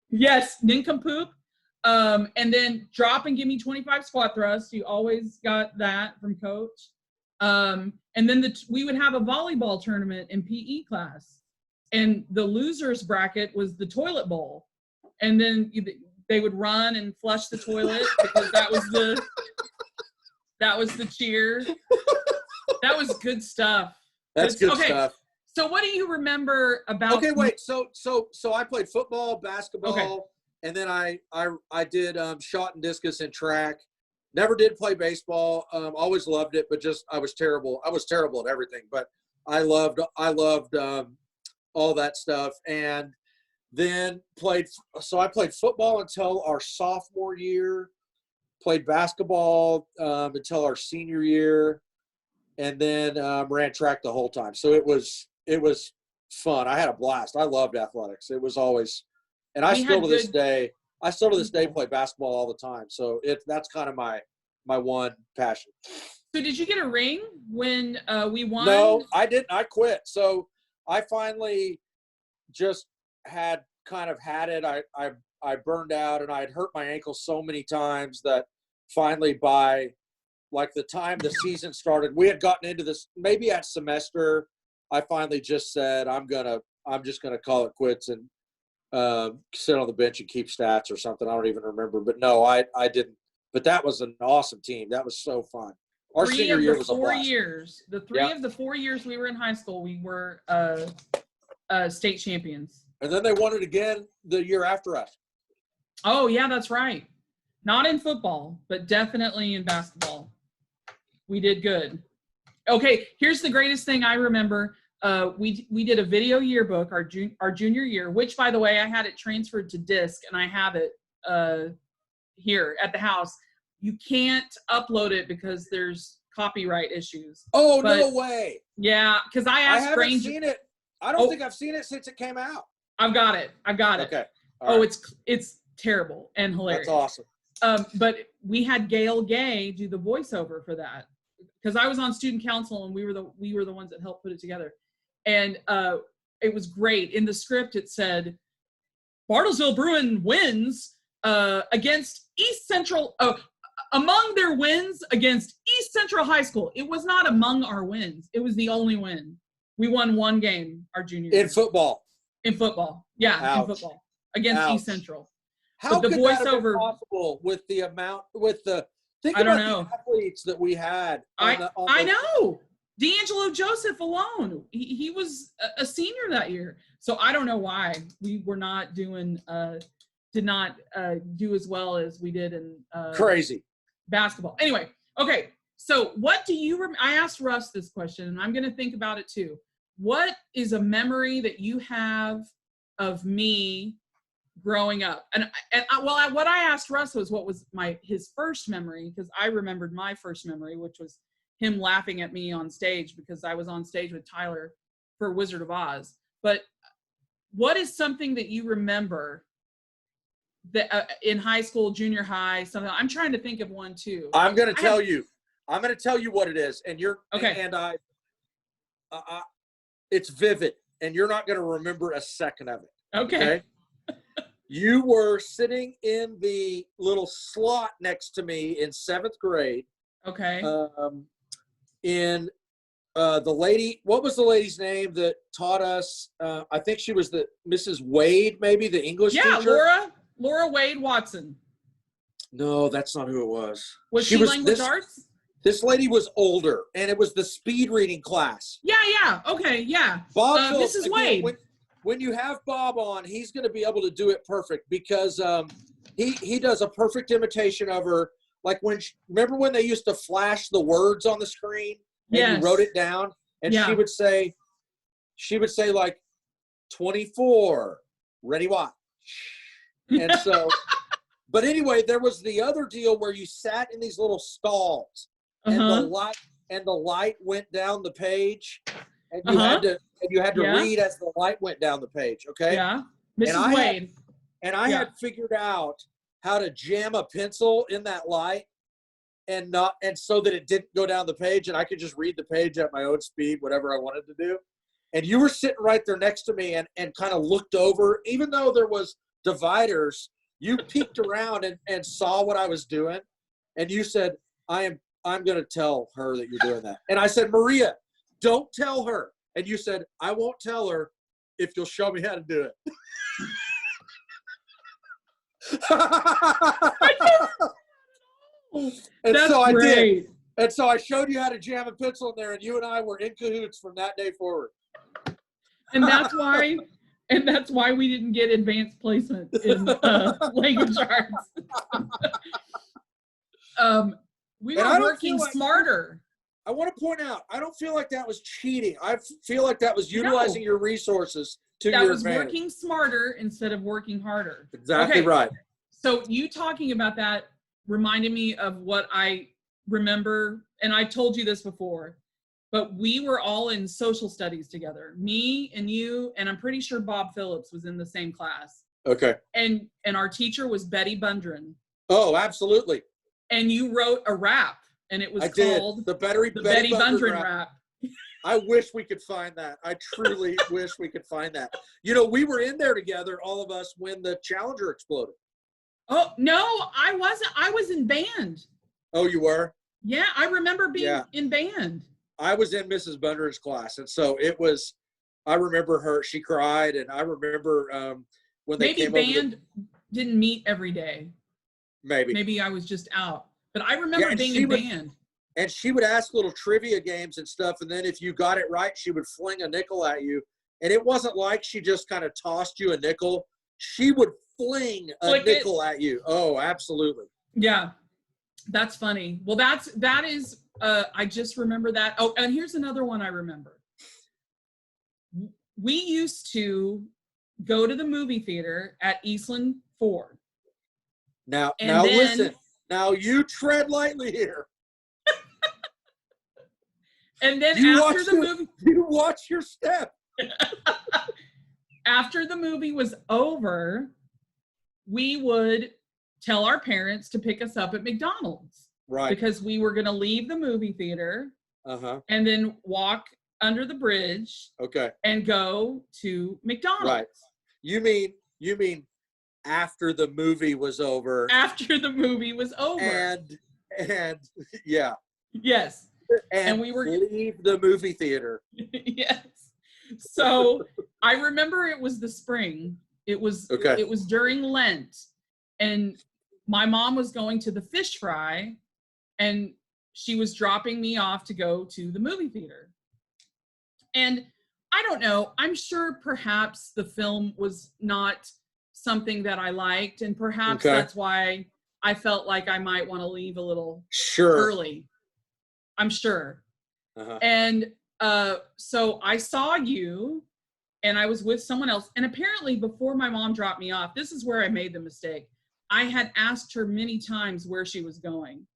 Speaker 1: Yes, nincompoop. And then drop and give me 25 squat thrusts. You always got that from Coach. And then we would have a volleyball tournament in PE class. And the losers bracket was the toilet bowl. And then they would run and flush the toilet because that was the cheer. That was good stuff.
Speaker 2: That's good stuff.
Speaker 1: So what do you remember about?
Speaker 2: Okay, wait. So I played football, basketball, and then I did shot and discus and track. Never did play baseball. Always loved it, but I was terrible. I was terrible at everything, but I loved all that stuff. And then I played football until our sophomore year. Played basketball until our senior year, and then ran track the whole time. So it was fun. I had a blast. I loved athletics. It was always, and I
Speaker 1: We
Speaker 2: still
Speaker 1: had
Speaker 2: to this
Speaker 1: good
Speaker 2: day,
Speaker 1: people.
Speaker 2: play basketball all the time. So that's kind of my one passion.
Speaker 1: So did you get a ring when we won?
Speaker 2: No, I didn't. I quit. So I finally just had it. I burned out, and I had hurt my ankle so many times that finally by like the time the season started, we had gotten into this maybe at semester. I finally just said, I'm just gonna call it quits and sit on the bench and keep stats or something. I don't even remember, but no, I didn't. But that was an awesome team. That was so fun. Our senior year was a blast.
Speaker 1: The three of the 4 years we were in high school, we were state champions.
Speaker 2: And then they won it again the year after us.
Speaker 1: Oh yeah, that's right. Not in football, but definitely in basketball. We did good. Okay, here's the greatest thing I remember. We did a video yearbook our junior year, which, by the way, I had it transferred to disc, and I have it here at the house. You can't upload it because there's copyright issues.
Speaker 2: Oh, no way.
Speaker 1: Yeah, because I asked
Speaker 2: haven't seen it. I don't think I've seen it since it came out.
Speaker 1: I've got it.
Speaker 2: Okay.
Speaker 1: All right. It's terrible and hilarious.
Speaker 2: That's awesome.
Speaker 1: But we had Gail Gay do the voiceover for that because I was on student council and we were the ones that helped put it together. And it was great. In the script, it said, Bartlesville Bruin wins against East Central, among their wins against East Central High School. It was not among our wins. It was the only win. We won one game our junior year.
Speaker 2: In football.
Speaker 1: Yeah,
Speaker 2: Ouch.
Speaker 1: in football. Against East Central.
Speaker 2: How
Speaker 1: but the
Speaker 2: could
Speaker 1: voiceover,
Speaker 2: that have been possible with the amount, think
Speaker 1: I don't
Speaker 2: about
Speaker 1: know.
Speaker 2: the athletes that we had.
Speaker 1: I know. D'Angelo Joseph alone. He was a senior that year. So I don't know why we were not doing, did not do as well as we did in
Speaker 2: crazy
Speaker 1: basketball. Anyway, okay. So what do you, I asked Russ this question and I'm going to think about it too. What is a memory that you have of me growing up? And what I asked Russ was what was his first memory, because I remembered my first memory, which was him laughing at me on stage because I was on stage with Tyler for Wizard of Oz. But what is something that you remember that in high school, junior high, something? I'm trying to think of one too.
Speaker 2: I'm going to tell you what it is, and you're
Speaker 1: okay.
Speaker 2: And it's vivid, and you're not going to remember a second of it.
Speaker 1: Okay?
Speaker 2: You were sitting in the little slot next to me in 7th grade.
Speaker 1: Okay.
Speaker 2: In the lady, what was the lady's name that taught us? I think she was the Mrs. Wade, maybe the English teacher.
Speaker 1: Yeah, Laura Wade Watson.
Speaker 2: No, that's not who it was.
Speaker 1: Was she language arts?
Speaker 2: This lady was older, and it was the speed reading class.
Speaker 1: Yeah. Okay, yeah.
Speaker 2: Bob,
Speaker 1: Mrs. Wade.
Speaker 2: When you have Bob on, he's going to be able to do it perfect because he does a perfect imitation of her. Like remember when they used to flash the words on the screen and you wrote it down, and she would say like 24, ready, watch. And so, but anyway, there was the other deal where you sat in these little stalls, and the light went down the page, and you had to read as the light went down the page. Okay.
Speaker 1: Yeah. Mrs. Wade.
Speaker 2: I had figured out how to jam a pencil in that light and so that it didn't go down the page, and I could just read the page at my own speed, whatever I wanted to do. And you were sitting right there next to me and kind of looked over, even though there was dividers, you peeked around and saw what I was doing. And you said, I'm going to tell her that you're doing that. And I said, Maria, don't tell her. And you said, I won't tell her if you'll show me how to do it.
Speaker 1: That's so I did.
Speaker 2: And so I showed you how to jam a pencil in there, and you and I were in cahoots from that day forward.
Speaker 1: And that's why we didn't get advanced placement in language arts. We were working smarter.
Speaker 2: I want to point out, I don't feel like that was cheating. I feel like that was utilizing your resources to your advantage. That was
Speaker 1: working smarter instead of working harder.
Speaker 2: Exactly right.
Speaker 1: So you talking about that reminded me of what I remember, and I told you this before, but we were all in social studies together. Me and you, and I'm pretty sure Bob Phillips was in the same class.
Speaker 2: Okay.
Speaker 1: And our teacher was Betty Bundren.
Speaker 2: Oh, absolutely.
Speaker 1: And you wrote a rap, and it was called
Speaker 2: the Betty Bundren rap. I wish we could find that. I truly wish we could find that. You know, we were in there together, all of us, when the Challenger exploded.
Speaker 1: Oh, no, I wasn't. I was in band.
Speaker 2: Oh, you were?
Speaker 1: Yeah, I remember being in band.
Speaker 2: I was in Mrs. Bundren's class, and so it was, I remember her, she cried, and I remember when they came over.
Speaker 1: Maybe band didn't meet every day. Maybe I was just out. But I remember being in band.
Speaker 2: And she would ask little trivia games and stuff, and then if you got it right, she would fling a nickel at you. And it wasn't like she just kind of tossed you a nickel. She would fling a nickel at you. Oh, absolutely.
Speaker 1: Yeah, that's funny. Well, that is, I just remember that. Oh, and here's another one I remember. We used to go to the movie theater at Eastland Ford.
Speaker 2: Now listen. Now you tread lightly here.
Speaker 1: And then after the movie,
Speaker 2: you watch your step.
Speaker 1: After the movie was over, we would tell our parents to pick us up at McDonald's.
Speaker 2: Right.
Speaker 1: Because we were going to leave the movie theater.
Speaker 2: Uh-huh.
Speaker 1: And then walk under the bridge.
Speaker 2: Okay.
Speaker 1: And go to McDonald's. Right.
Speaker 2: You mean after the movie was over.
Speaker 1: After the movie was over.
Speaker 2: And yeah.
Speaker 1: Yes.
Speaker 2: And we were leave the movie theater.
Speaker 1: Yes. So I remember it was the spring. It was during Lent, and my mom was going to the fish fry, and she was dropping me off to go to the movie theater. And I don't know, I'm sure perhaps the film was not something that I liked, and perhaps that's why I felt like I might want to leave a little early. I'm sure. Uh-huh. And so I saw you, and I was with someone else. And apparently before my mom dropped me off, this is where I made the mistake. I had asked her many times where she was going.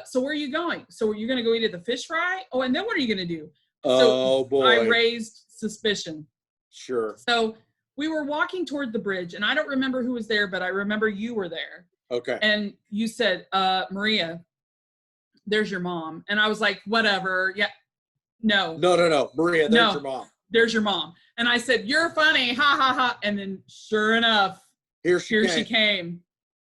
Speaker 1: So where are you going? So are you going to go eat at the fish fry? Oh, and then what are you going to do?
Speaker 2: Oh, boy.
Speaker 1: I raised suspicion.
Speaker 2: Sure.
Speaker 1: So we were walking toward the bridge, and I don't remember who was there, but I remember you were there.
Speaker 2: Okay.
Speaker 1: And you said, Maria, there's your mom. And I was like, whatever. Yeah. No.
Speaker 2: Maria, there's your mom.
Speaker 1: There's your mom. And I said, you're funny. Ha, ha, ha. And then sure enough, here she came.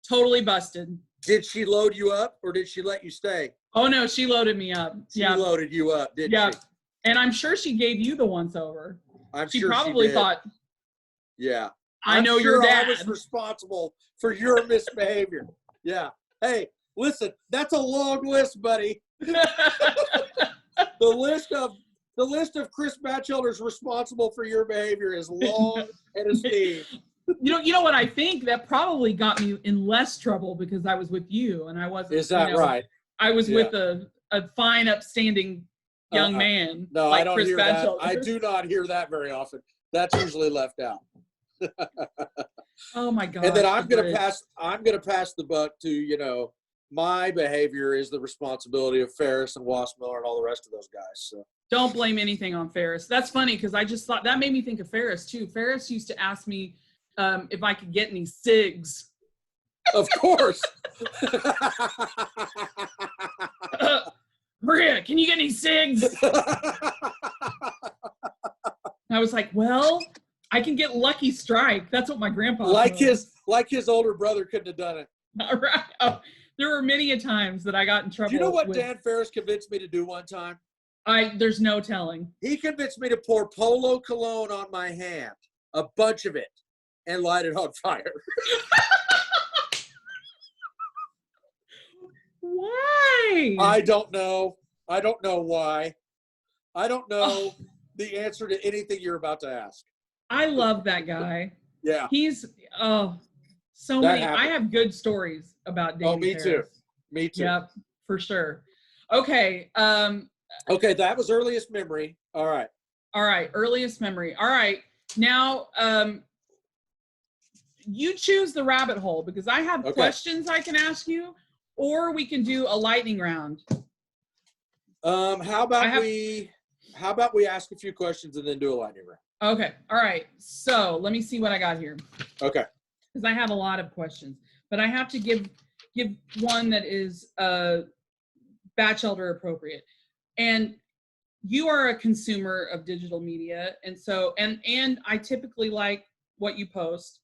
Speaker 1: Totally busted.
Speaker 2: Did she load you up, or did she let you stay?
Speaker 1: Oh, no, she loaded me up.
Speaker 2: She loaded you up, didn't she?
Speaker 1: And I'm sure she gave you the once over.
Speaker 2: She
Speaker 1: probably thought,
Speaker 2: yeah,
Speaker 1: I know your dad.
Speaker 2: I was responsible for your misbehavior. Yeah. Hey, listen, that's a long list, buddy. The list of Chris Batchelder's responsible for your behavior is long and esteemed.
Speaker 1: You know what I think? That probably got me in less trouble because I was with you and I wasn't.
Speaker 2: Is that right?
Speaker 1: I was with a fine, upstanding young man.
Speaker 2: No,
Speaker 1: like
Speaker 2: I don't
Speaker 1: Chris
Speaker 2: hear
Speaker 1: Batchelder.
Speaker 2: that. I do not hear that very often. That's usually left out.
Speaker 1: Oh my God!
Speaker 2: And then I'm gonna pass the buck to my behavior is the responsibility of Ferris and Wassmiller and all the rest of those guys. So
Speaker 1: don't blame anything on Ferris. That's funny because I just thought that made me think of Ferris too. Ferris used to ask me if I could get any cigs.
Speaker 2: Of course.
Speaker 1: Maria, can you get any cigs? I was like, well, I can get Lucky Strike. That's what my grandpa
Speaker 2: like his older brother couldn't have done it.
Speaker 1: All right. Oh, there were many a times that I got in trouble.
Speaker 2: Do you know what Dan Ferris convinced me to do one time?
Speaker 1: There's no telling.
Speaker 2: He convinced me to pour Polo cologne on my hand, a bunch of it, and light it on fire.
Speaker 1: Why?
Speaker 2: I don't know. I don't know why. I don't know the answer to anything you're about to ask.
Speaker 1: I love that guy.
Speaker 2: Yeah.
Speaker 1: He's so many. I have good stories about Davey
Speaker 2: me
Speaker 1: Ferris.
Speaker 2: Too. Me too.
Speaker 1: Yep, for sure. Okay.
Speaker 2: Okay, that was earliest memory. All right.
Speaker 1: Earliest memory. All right. Now, you choose the rabbit hole because I have questions I can ask you, or we can do a lightning round.
Speaker 2: How about we ask a few questions and then do a lightning round?
Speaker 1: Okay. All right. So let me see what I got here.
Speaker 2: Okay.
Speaker 1: Because I have a lot of questions, but I have to give one that is Batchelder appropriate. And you are a consumer of digital media, and so and I typically like what you post.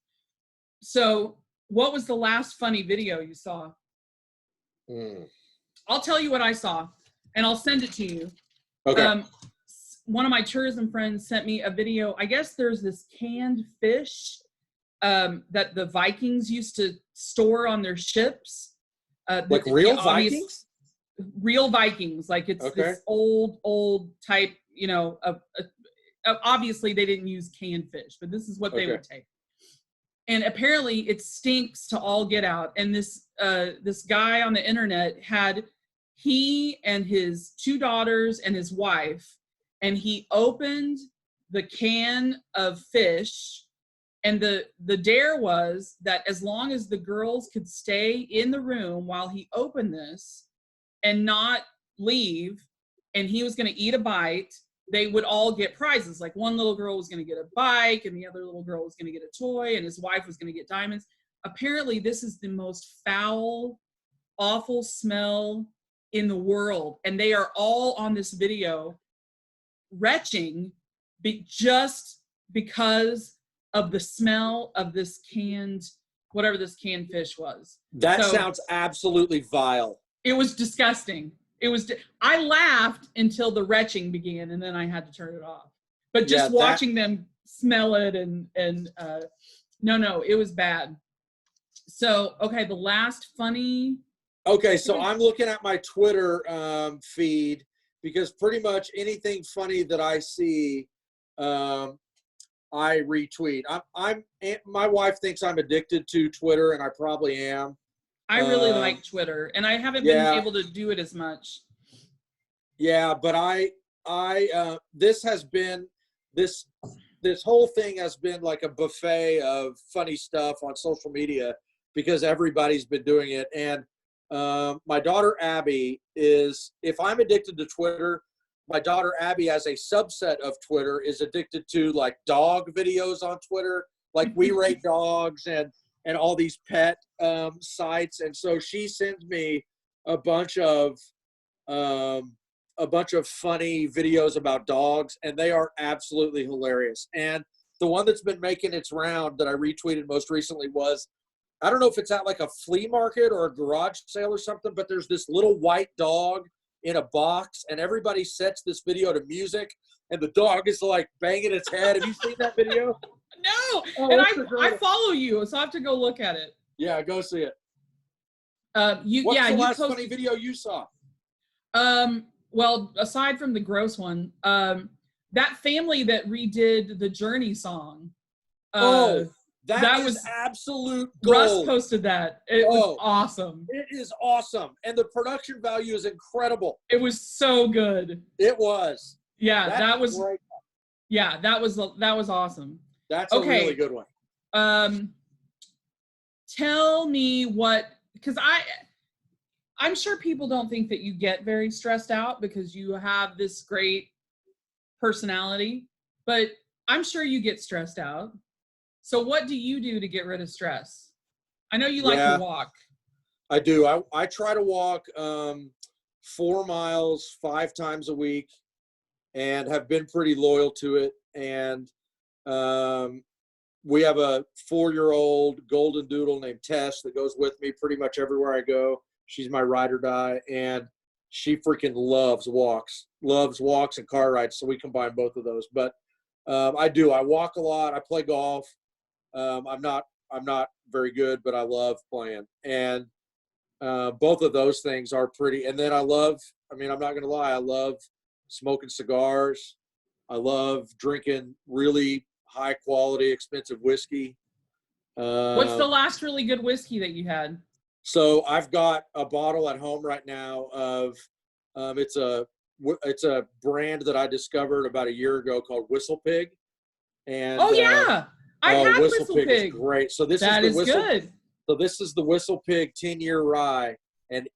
Speaker 1: So, what was the last funny video you saw? I'll tell you what I saw, and I'll send it to you.
Speaker 2: Okay.
Speaker 1: One of my tourism friends sent me a video. I guess there's this canned fish that the Vikings used to store on their ships.
Speaker 2: Like real Vikings?
Speaker 1: Real Vikings. Like it's this old type, you know, obviously they didn't use canned fish, but this is what they would take. And apparently it stinks to all get out. And this guy on the internet he and his 2 daughters and his wife, and he opened the can of fish, and the dare was that as long as the girls could stay in the room while he opened this and not leave, and he was going to eat a bite, they would all get prizes. Like one little girl was going to get a bike, and the other little girl was going to get a toy, and his wife was going to get diamonds. Apparently this is the most foul, awful smell in the world, and they are all on this video retching just because of the smell of this whatever this canned fish was.
Speaker 2: That sounds absolutely vile.
Speaker 1: It was disgusting. I laughed until the retching began, and then I had to turn it off. But just watching them smell it and no, it was bad. So, okay, the last funny.
Speaker 2: Okay, so I'm looking at my Twitter feed, because pretty much anything funny that I see, I retweet. My wife thinks I'm addicted to Twitter, and I probably am.
Speaker 1: I really like Twitter, and I haven't been able to do it as much.
Speaker 2: Yeah, but this whole thing has been like a buffet of funny stuff on social media because everybody's been doing it. And my daughter Abby if I'm addicted to Twitter, my daughter Abby, as a subset of Twitter, is addicted to like dog videos on Twitter, like We Rate Dogs and all these pet sites. And so she sends me a bunch of funny videos about dogs, and they are absolutely hilarious. And the one that's been making its round that I retweeted most recently was, I don't know if it's at like a flea market or a garage sale or something, but there's this little white dog in a box, and everybody sets this video to music, and the dog is like banging its head. Have you seen that video?
Speaker 1: No, and I follow you, so I have to go look at it.
Speaker 2: Yeah, go see it.
Speaker 1: What's
Speaker 2: the last funny video you saw?
Speaker 1: Well, aside from the gross one, that family that redid the Journey song. That was absolute gold. Russ posted that. It was awesome.
Speaker 2: It is awesome, and the production value is incredible.
Speaker 1: It was so good.
Speaker 2: It was.
Speaker 1: Yeah, that was great. Yeah, that was awesome.
Speaker 2: That's a really good one.
Speaker 1: Tell me because I'm sure people don't think that you get very stressed out because you have this great personality, but I'm sure you get stressed out. So what do you do to get rid of stress? I know you like to walk.
Speaker 2: I do. I try to walk 4 miles 5 times a week and have been pretty loyal to it. And we have a 4-year-old golden doodle named Tess that goes with me pretty much everywhere I go. She's my ride or die, and she freaking loves walks and car rides. So we combine both of those. But I do. I walk a lot. I play golf. I'm not very good, but I love playing. And both of those things are pretty. And then I'm not going to lie, I love smoking cigars. I love drinking really high quality, expensive whiskey.
Speaker 1: What's the last really good whiskey that you had?
Speaker 2: So I've got a bottle at home right now of it's a brand that I discovered about a year ago called Whistle Pig. And
Speaker 1: I had Whistle Pig.
Speaker 2: Is great. So this is good. So this is the Whistle Pig 10-year rye, and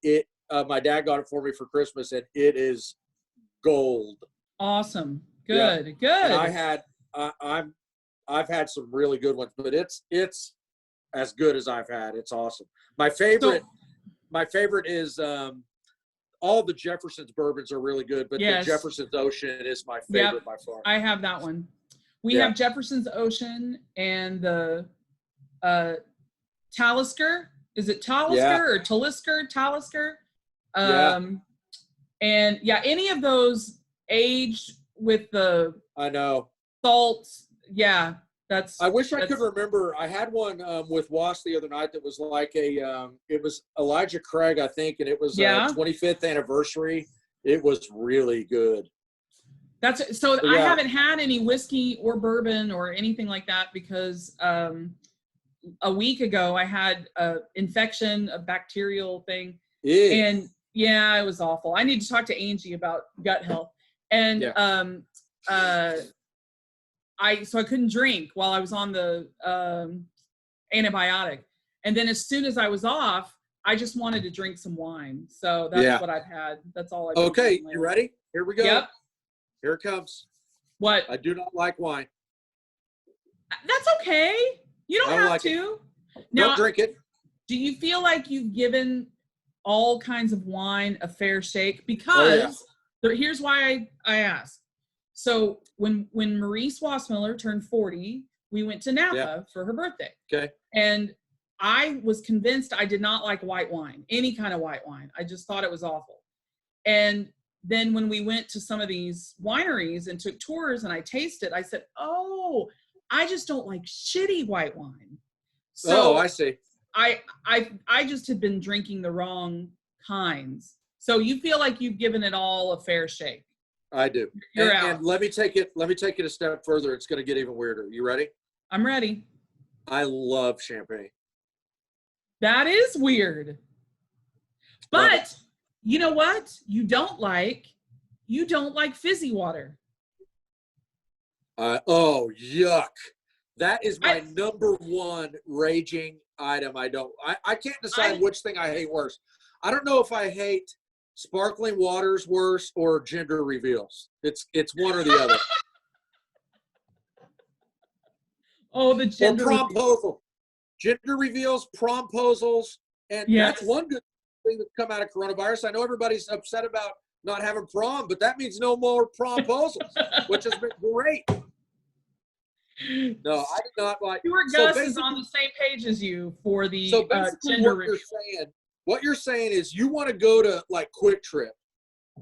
Speaker 2: my dad got it for me for Christmas, and it is gold.
Speaker 1: Awesome.
Speaker 2: Yeah.
Speaker 1: Good. Good.
Speaker 2: And I've had some really good ones, but it's as good as I've had. It's awesome. My favorite is all the Jefferson's bourbons are really good, but the Jefferson's Ocean is my favorite by far.
Speaker 1: I have that one. We have Jefferson's Ocean and the Talisker. Is it Talisker or Talisker? Talisker. And any of those aged with the salts. Yeah,
Speaker 2: I wish I could remember. I had one with Wass the other night that was like it was Elijah Craig, I think, and it was 25th anniversary. It was really good.
Speaker 1: I haven't had any whiskey or bourbon or anything like that because a week ago I had an infection, a bacterial thing. And it was awful. I need to talk to Angie about gut health. And I couldn't drink while I was on the antibiotic. And then as soon as I was off, I just wanted to drink some wine. So that's what I've had. That's all I've
Speaker 2: Okay, you ready? Here we go.
Speaker 1: Yep.
Speaker 2: Here it comes.
Speaker 1: What?
Speaker 2: I do not like wine.
Speaker 1: That's okay. You don't have to.
Speaker 2: Now, don't drink it.
Speaker 1: Do you feel like you've given all kinds of wine a fair shake? Because here's why I asked. So when Maurice Wassmiller turned 40, we went to Napa for her birthday.
Speaker 2: Okay.
Speaker 1: And I was convinced I did not like white wine, any kind of white wine. I just thought it was awful. And then when we went to some of these wineries and took tours and I tasted, I said, oh, I just don't like shitty white wine. So
Speaker 2: I see.
Speaker 1: I just had been drinking the wrong kinds. So you feel like you've given it all a fair shake.
Speaker 2: I do.
Speaker 1: You're out.
Speaker 2: And let me take it a step further. It's going to get even weirder. You ready?
Speaker 1: I'm ready.
Speaker 2: I love champagne.
Speaker 1: That is weird. But you know what? You don't like fizzy water.
Speaker 2: Yuck. That is my number one raging item. I can't decide which thing I hate worse. I don't know if I hate sparkling waters worse or gender reveals. It's one or the other.
Speaker 1: The gender
Speaker 2: or promposal. Gender reveals, promposals, and that's one good thing that's come out of coronavirus. I know everybody's upset about not having prom, but that means no more promposals, which has been great. No, I do not like.
Speaker 1: Stuart Gus is on the same page as you for the
Speaker 2: gender what you're saying is you want to go to like Quick Trip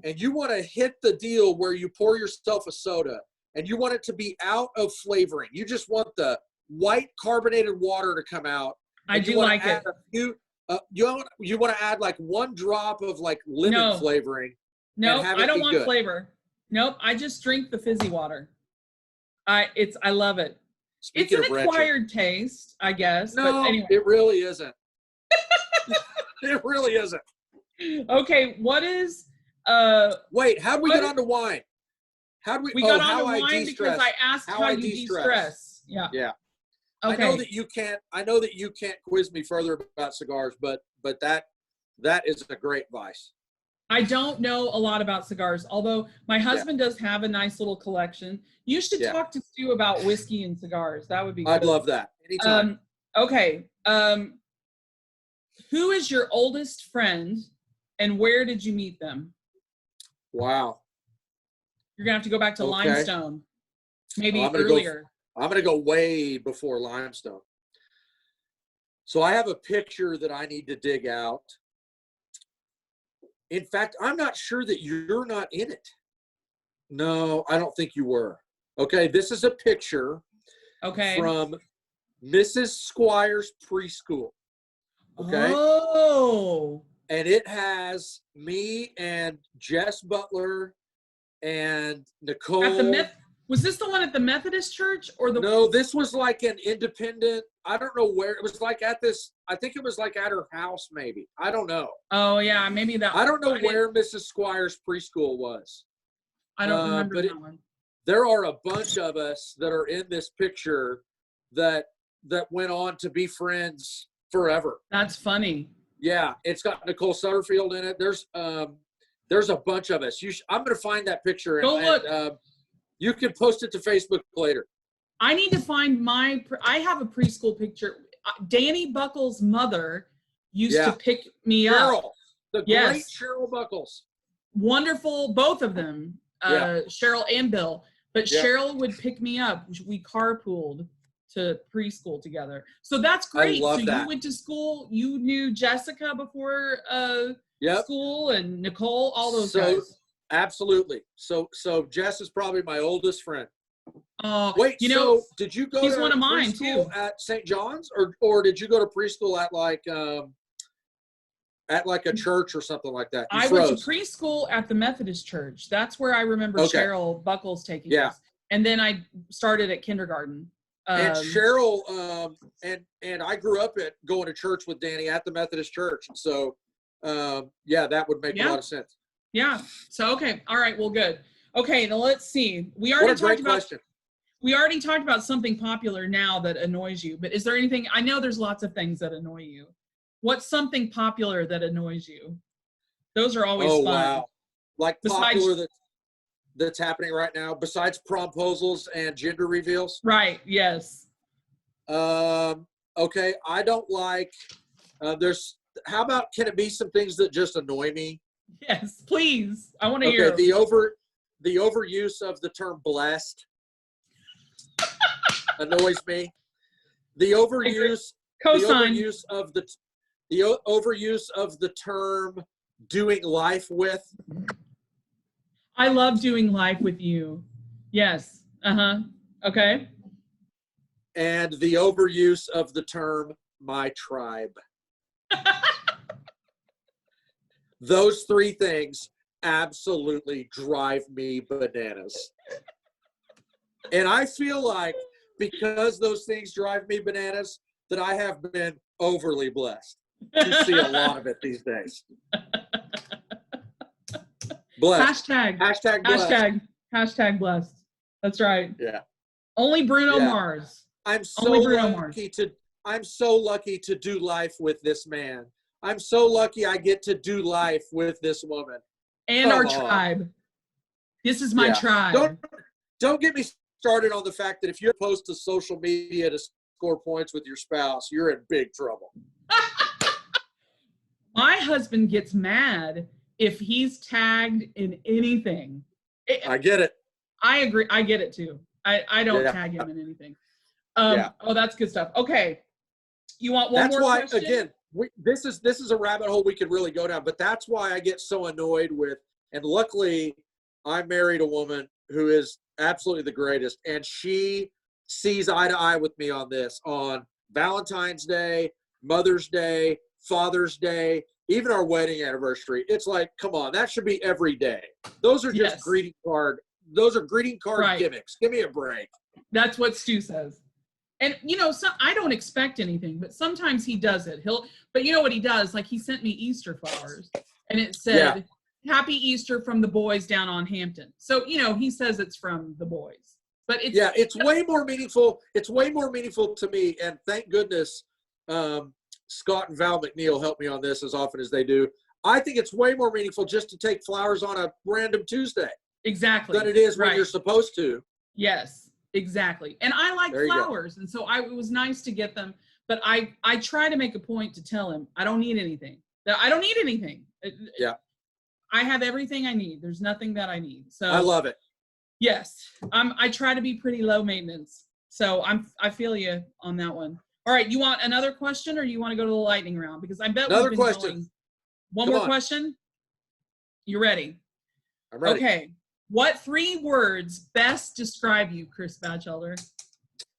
Speaker 2: and you want to hit the deal where you pour yourself a soda and you want it to be out of flavoring. You just want the white carbonated water to come out.
Speaker 1: I do like it.
Speaker 2: You want to add like one drop of like lemon flavoring.
Speaker 1: No, I don't want flavor. Nope, I just drink the fizzy water. I love it.
Speaker 2: Speaking
Speaker 1: it's an acquired taste, I guess.
Speaker 2: No,
Speaker 1: but anyway.
Speaker 2: It really isn't. It really isn't.
Speaker 1: Okay, what is
Speaker 2: wait, how'd we get onto wine?
Speaker 1: We got onto wine because I asked how you de-stress. Yeah.
Speaker 2: Yeah.
Speaker 1: Okay.
Speaker 2: I know that you can't quiz me further about cigars, but that is a great vice.
Speaker 1: I don't know a lot about cigars, although my husband does have a nice little collection. You should talk to Stu about whiskey and cigars. That would be good.
Speaker 2: I'd love that. Anytime.
Speaker 1: Okay. Who is your oldest friend and where did you meet them?
Speaker 2: Wow.
Speaker 1: You're going to have to go back to Limestone. Maybe earlier.
Speaker 2: I'm going to go way before Limestone. So I have a picture that I need to dig out. In fact, I'm not sure that you're not in it. No, I don't think you were. Okay, this is a picture from Mrs. Squire's preschool. Okay.
Speaker 1: Oh.
Speaker 2: And it has me and Jess Butler and Nicole.
Speaker 1: Was this the one at the Methodist church or the?
Speaker 2: No, this was like an independent. I don't know where it was. Like at this. I think it was like at her house, maybe. I don't know.
Speaker 1: Oh yeah, maybe that.
Speaker 2: I don't know where Mrs. Squire's preschool was.
Speaker 1: I don't remember that one.
Speaker 2: There are a bunch of us that are in this picture that went on to be friends forever.
Speaker 1: That's funny.
Speaker 2: Yeah, it's got Nicole Sutterfield in it. There's There's a bunch of us. I'm going to find that picture.
Speaker 1: Go look.
Speaker 2: You can post it to Facebook later.
Speaker 1: I need to find I have a preschool picture. Danny Buckles' mother used to pick me
Speaker 2: Cheryl,
Speaker 1: up.
Speaker 2: the great Cheryl Buckles.
Speaker 1: Wonderful, both of them, Cheryl and Bill. But Cheryl would pick me up. We carpooled to preschool together. So that's great.
Speaker 2: I love that.
Speaker 1: You went to school. You knew Jessica before school and Nicole, all those guys.
Speaker 2: Absolutely. So Jess is probably my oldest friend.
Speaker 1: Wait,
Speaker 2: did you go
Speaker 1: he's
Speaker 2: to
Speaker 1: one of mine
Speaker 2: preschool
Speaker 1: too
Speaker 2: at St. John's or did you go to preschool at like a church or something like that?
Speaker 1: I went to preschool at the Methodist church. That's where I remember Cheryl Buckles taking us. And then I started at kindergarten.
Speaker 2: And Cheryl, and I grew up going to church with Danny at the Methodist church. So, that would make a lot of sense.
Speaker 1: Yeah. So, okay. All right. Well, good. Okay. Now let's see. We already talked about something popular now that annoys you, but is there anything, I know there's lots of things that annoy you. What's something popular that annoys you? Those are always fun.
Speaker 2: Wow. Like popular that's happening right now, besides promposals and gender reveals?
Speaker 1: Right, yes.
Speaker 2: Okay, I don't like, how about, can it be some things that just annoy me?
Speaker 1: Yes, please. I want to hear.
Speaker 2: Okay, the overuse of the term blessed annoys me. The overuse of the term doing life with.
Speaker 1: I love doing life with you. Yes. Okay.
Speaker 2: And the overuse of the term my tribe. Those three things absolutely drive me bananas. And I feel like because those things drive me bananas, that I have been overly blessed to see a lot of it these days. Blessed.
Speaker 1: Hashtag blessed. That's right.
Speaker 2: Yeah.
Speaker 1: Only Bruno Mars.
Speaker 2: I'm so lucky to do life with this man. I'm so lucky I get to do life with this woman.
Speaker 1: And our tribe. This is my tribe.
Speaker 2: Don't get me started on the fact that if you post to social media to score points with your spouse, you're in big trouble.
Speaker 1: My husband gets mad if he's tagged in anything.
Speaker 2: I get it.
Speaker 1: I agree. I get it too. I don't tag him in anything. Oh, that's good stuff. Okay. You want one more question?
Speaker 2: That's why, again, this is a rabbit hole we could really go down, but that's why I get so annoyed with, and luckily I married a woman who is absolutely the greatest, and she sees eye to eye with me on this, on Valentine's Day, Mother's Day, Father's Day, even our wedding anniversary. It's like, come on, that should be every day. Those are just greeting card gimmicks. Give me a break.
Speaker 1: That's what Stu says. And I don't expect anything, but sometimes he does it. But you know what he does? Like, he sent me Easter flowers, and it said, "Happy Easter from the boys down on Hampton." So he says it's from the boys, but it's
Speaker 2: way more meaningful. It's way more meaningful to me, and thank goodness Scott and Val McNeil help me on this as often as they do. I think it's way more meaningful just to take flowers on a random Tuesday.
Speaker 1: Exactly.
Speaker 2: Than it is when you're supposed to.
Speaker 1: Yes, exactly. And I like flowers, and so it was nice to get them. But I try to make a point to tell him I don't need anything. I don't need anything.
Speaker 2: Yeah.
Speaker 1: I have everything I need. There's nothing that I need. So
Speaker 2: I love it.
Speaker 1: Yes, I try to be pretty low maintenance. So I feel you on that one. All right, you want another question, or you want to go to the lightning round? Because I bet
Speaker 2: another
Speaker 1: we've been
Speaker 2: question.
Speaker 1: Going. One more question. You ready?
Speaker 2: I'm ready.
Speaker 1: Okay. What 3 words best describe you, Chris Batchelder?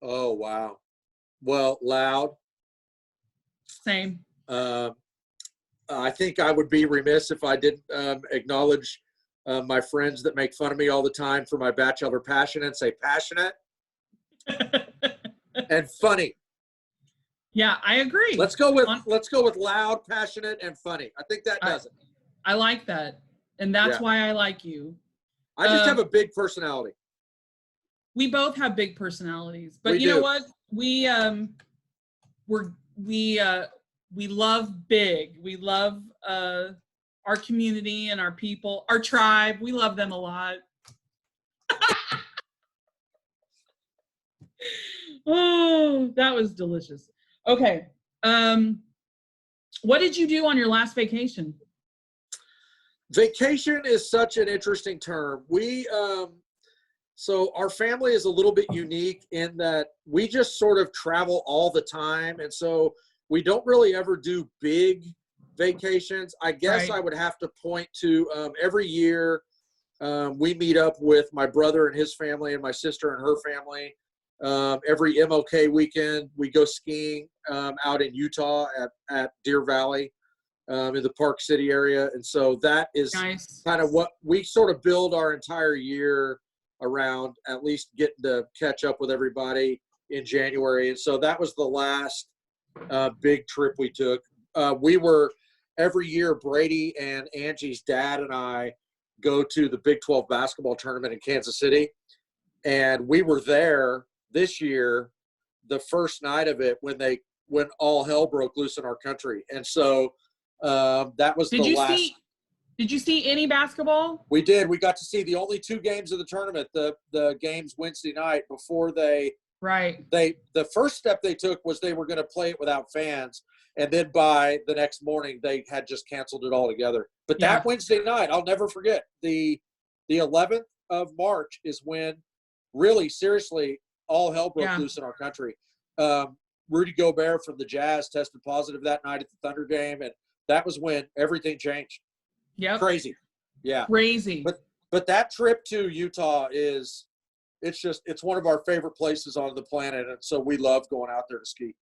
Speaker 2: Oh, wow. Well, loud.
Speaker 1: Same.
Speaker 2: I think I would be remiss if I didn't acknowledge my friends that make fun of me all the time for my Batchelder passionate. Say passionate and funny.
Speaker 1: Yeah, I agree.
Speaker 2: Let's go with loud, passionate, and funny. I think that does it.
Speaker 1: I like that, and that's why I like you.
Speaker 2: I just have a big personality.
Speaker 1: We both have big personalities, but you know what? We love big. We love our community and our people, our tribe. We love them a lot. Oh, that was delicious. Okay. What did you do on your last vacation?
Speaker 2: Vacation is such an interesting term. So our family is a little bit unique in that we just sort of travel all the time. And so we don't really ever do big vacations. I guess
Speaker 1: Right.
Speaker 2: I would have to point to every year we meet up with my brother and his family and my sister and her family. Every MLK weekend, we go skiing out in Utah at Deer Valley in the Park City area. And so that is
Speaker 1: Nice.
Speaker 2: kind of what we sort of build our entire year around, at least getting to catch up with everybody in January. And so that was the last big trip we took. We were every year, Brady and Angie's dad and I go to the Big 12 basketball tournament in Kansas City. And we were there this year, the first night of it, when all hell broke loose in our country. And so that was
Speaker 1: Did you see any basketball?
Speaker 2: We did. We got to see the only two games of the tournament, the games Wednesday night before the first step they took was they were going to play it without fans. And then by the next morning, they had just canceled it altogether. But that Wednesday night, I'll never forget, the 11th of March is when really, seriously, all hell broke loose in our country. Rudy Gobert from the Jazz tested positive that night at the Thunder game, and that was when everything changed.
Speaker 1: Yep.
Speaker 2: Crazy. Yeah.
Speaker 1: Crazy.
Speaker 2: But that trip to Utah it's one of our favorite places on the planet, and so we love going out there to ski.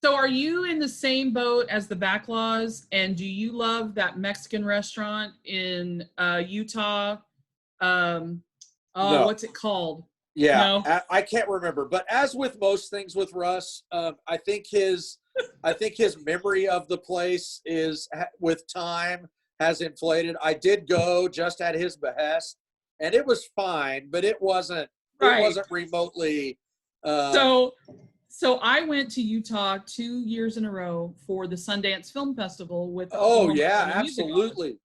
Speaker 1: So are you in the same boat as the Backlaws, and do you love that Mexican restaurant in Utah?
Speaker 2: No.
Speaker 1: What's it called?
Speaker 2: Yeah,
Speaker 1: no?
Speaker 2: I can't remember. But as with most things with Russ, I think his memory of the place with time has inflated. I did go just at his behest, and it was fine, but it wasn't remotely.
Speaker 1: So I went to Utah 2 years in a row for the Sundance Film Festival with.
Speaker 2: Oh yeah, absolutely.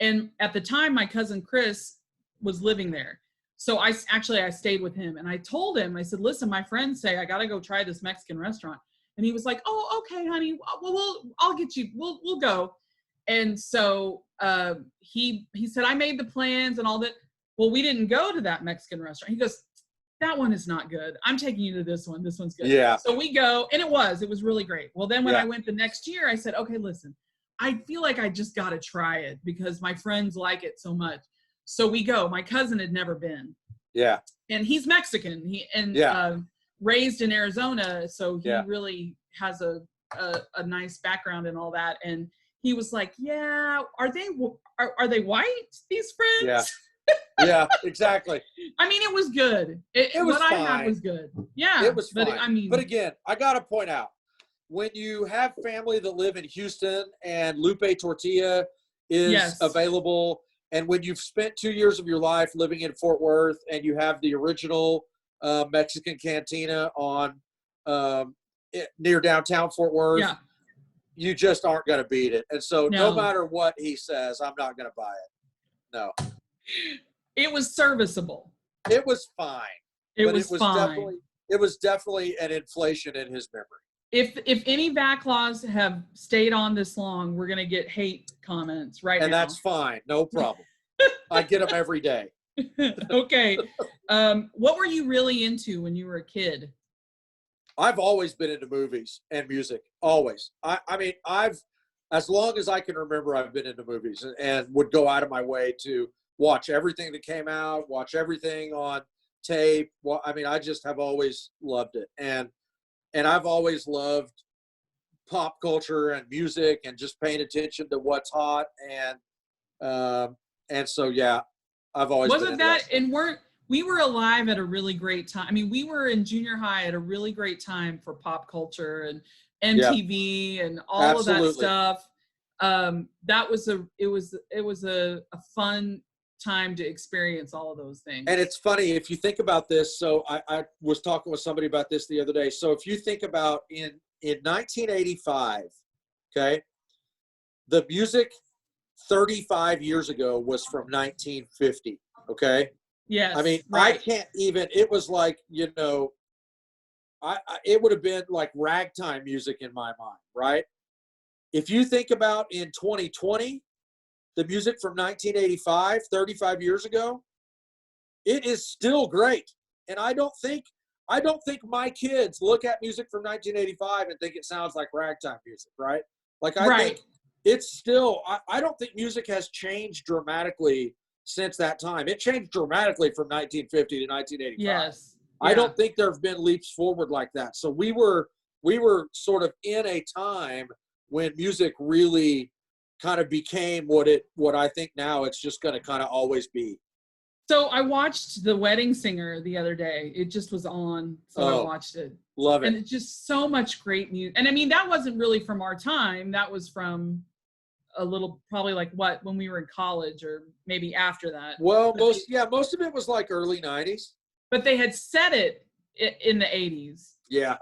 Speaker 1: And at the time, my cousin Chris was living there. So I stayed with him, and I told him, I said, listen, my friends say I got to go try this Mexican restaurant. And he was like, oh, okay, honey. Well, I'll get you. We'll go. And so he said, I made the plans and all that. Well, we didn't go to that Mexican restaurant. He goes, that one is not good. I'm taking you to this one. This one's good.
Speaker 2: Yeah.
Speaker 1: So we go, and it was really great. Well, then when I went the next year, I said, okay, listen, I feel like I just got to try it because my friends like it so much. So we go. My cousin had never been.
Speaker 2: Yeah.
Speaker 1: And he's Mexican. Raised in Arizona, so he really has a nice background and all that. And he was like, "Yeah, are they white? These friends?"
Speaker 2: Yeah. Yeah. Exactly.
Speaker 1: I mean, it was good. It was what fine. I had was good. Yeah,
Speaker 2: it was fine.
Speaker 1: But
Speaker 2: but again, I got to point out, when you have family that live in Houston and Lupe Tortilla is available. And when you've spent 2 years of your life living in Fort Worth and you have the original Mexican cantina on near downtown Fort Worth, you just aren't going to beat it. And so no matter what he says, I'm not going to buy it. No.
Speaker 1: It was serviceable.
Speaker 2: It was fine.
Speaker 1: It was fine.
Speaker 2: It was definitely an inflation in his memory.
Speaker 1: If any Backlaws have stayed on this long, we're going to get hate comments now.
Speaker 2: And that's fine. No problem. I get them every day.
Speaker 1: Okay. What were you really into when you were a kid?
Speaker 2: I've always been into movies and music. Always. I mean, as long as I can remember, I've been into movies and would go out of my way to watch everything that came out, watch everything on tape. Well, I mean, I just have always loved it. And I've always loved pop culture and music and just paying attention to what's hot. And so, yeah, I've always
Speaker 1: wasn't that, and we were alive at a really great time. I mean, we were in junior high at a really great time for pop culture and MTV and all of that stuff. It was a fun time to experience all of those things.
Speaker 2: And it's funny if you think about this. So I was talking with somebody about this the other day. So if you think about in 1985, okay, the music 35 years ago was from 1950. Okay.
Speaker 1: Yes.
Speaker 2: I mean,
Speaker 1: right.
Speaker 2: I can't even, it was like, you know, it would have been like ragtime music in my mind, right? If you think about in 2020, the music from 1985, 35 years ago, it is still great. And I don't think my kids look at music from 1985 and think it sounds like ragtime music, right? Like I
Speaker 1: Right.
Speaker 2: think it's still, I don't think music has changed dramatically since that time. It changed dramatically from 1950 to 1985.
Speaker 1: Yes.
Speaker 2: I
Speaker 1: Yeah.
Speaker 2: don't think there have been leaps forward like that. So we were sort of in a time when music really kind of became what I think now it's just going to kind of always be.
Speaker 1: So I watched The Wedding Singer the other day. It just was on, so I watched it.
Speaker 2: Love it.
Speaker 1: And it's just so much great music. And I mean, that wasn't really from our time. That was from a little, probably like when we were in college or maybe after that.
Speaker 2: Well, most of it was like early 90s.
Speaker 1: But they had set it in the 80s.
Speaker 2: Yeah.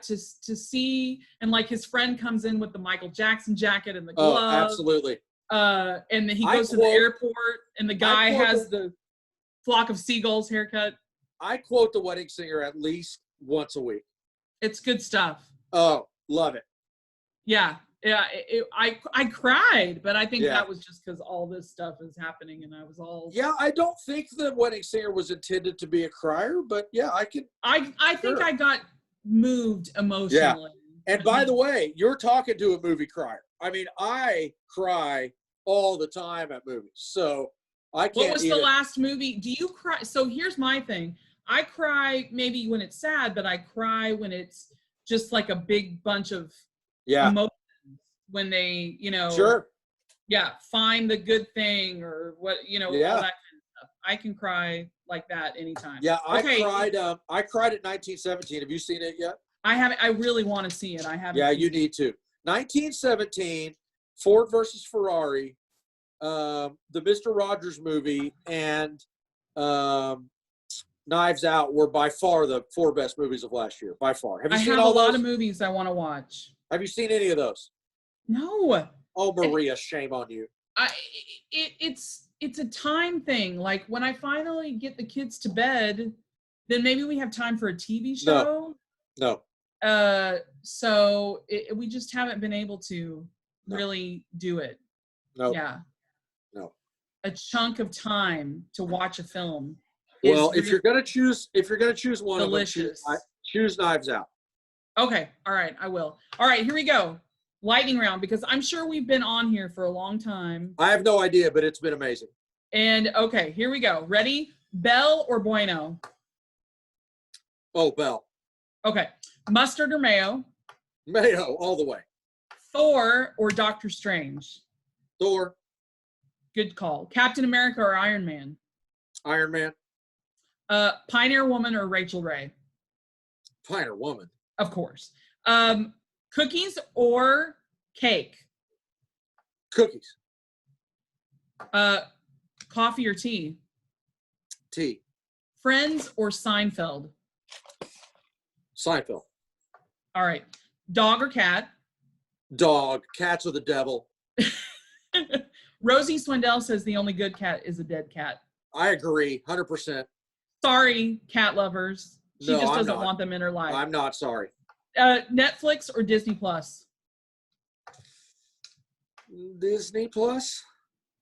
Speaker 1: Just to see, and like his friend comes in with the Michael Jackson jacket and the glove.
Speaker 2: Oh, absolutely.
Speaker 1: And then he goes to the airport and the guy has the flock of seagulls haircut.
Speaker 2: I quote The Wedding Singer at least once a week.
Speaker 1: It's good stuff.
Speaker 2: Oh, love it.
Speaker 1: Yeah. Yeah. I cried, but I think
Speaker 2: Yeah.
Speaker 1: that was just because all this stuff is happening and I was all.
Speaker 2: Yeah, I don't think The Wedding Singer was intended to be a crier, but yeah, I think
Speaker 1: I got moved emotionally.
Speaker 2: Yeah. And by the way, you're talking to a movie crier. I mean, I cry all the time at movies. So I can't.
Speaker 1: What was the last movie? Do you cry? So here's my thing. I cry maybe when it's sad, but I cry when it's just like a big bunch of emotions when they,
Speaker 2: Sure.
Speaker 1: Yeah, find the good thing or what, all that kind of stuff. I can cry like that anytime.
Speaker 2: Yeah, I cried at 1917. Have you seen it yet?
Speaker 1: I haven't. I really want to see it. I haven't.
Speaker 2: Yeah, you need to. 1917, Ford versus Ferrari, the Mr. Rogers movie, and Knives Out were by far the 4 best movies of last year. By far. Have you seen all those? I have a lot
Speaker 1: of movies I want to watch.
Speaker 2: Have you seen any of those?
Speaker 1: No.
Speaker 2: Oh, Maria, shame on you.
Speaker 1: It's a time thing. Like when I finally get the kids to bed, then maybe we have time for a TV show.
Speaker 2: No.
Speaker 1: So we just haven't been able to really do it.
Speaker 2: No.
Speaker 1: Yeah.
Speaker 2: No.
Speaker 1: A chunk of time to watch a film.
Speaker 2: Well, if you're gonna choose one
Speaker 1: delicious.
Speaker 2: of them, choose Knives Out.
Speaker 1: Okay. All right. I will. All right. Here we go. Lightning round, because I'm sure we've been on here for a long time.
Speaker 2: I have no idea, but it's been amazing.
Speaker 1: And okay, here we go. Ready? Bell or Bueno?
Speaker 2: Oh, Bell.
Speaker 1: Okay. Mustard or mayo?
Speaker 2: Mayo, all the way.
Speaker 1: Thor or Doctor Strange?
Speaker 2: Thor.
Speaker 1: Good call. Captain America or Iron Man?
Speaker 2: Iron Man.
Speaker 1: Pioneer Woman or Rachel Ray?
Speaker 2: Pioneer Woman.
Speaker 1: Of course. Cookies or cake?
Speaker 2: Cookies.
Speaker 1: Coffee or tea?
Speaker 2: Tea.
Speaker 1: Friends or Seinfeld?
Speaker 2: Seinfeld.
Speaker 1: All right. Dog or cat?
Speaker 2: Dog. Cats are the devil.
Speaker 1: Rosie Swindell says the only good cat is a dead cat.
Speaker 2: I agree, 100%.
Speaker 1: Sorry, cat lovers. She
Speaker 2: No,
Speaker 1: just
Speaker 2: I'm
Speaker 1: doesn't
Speaker 2: not.
Speaker 1: want them in her life.
Speaker 2: I'm not sorry.
Speaker 1: Netflix or Disney Plus?
Speaker 2: Disney Plus.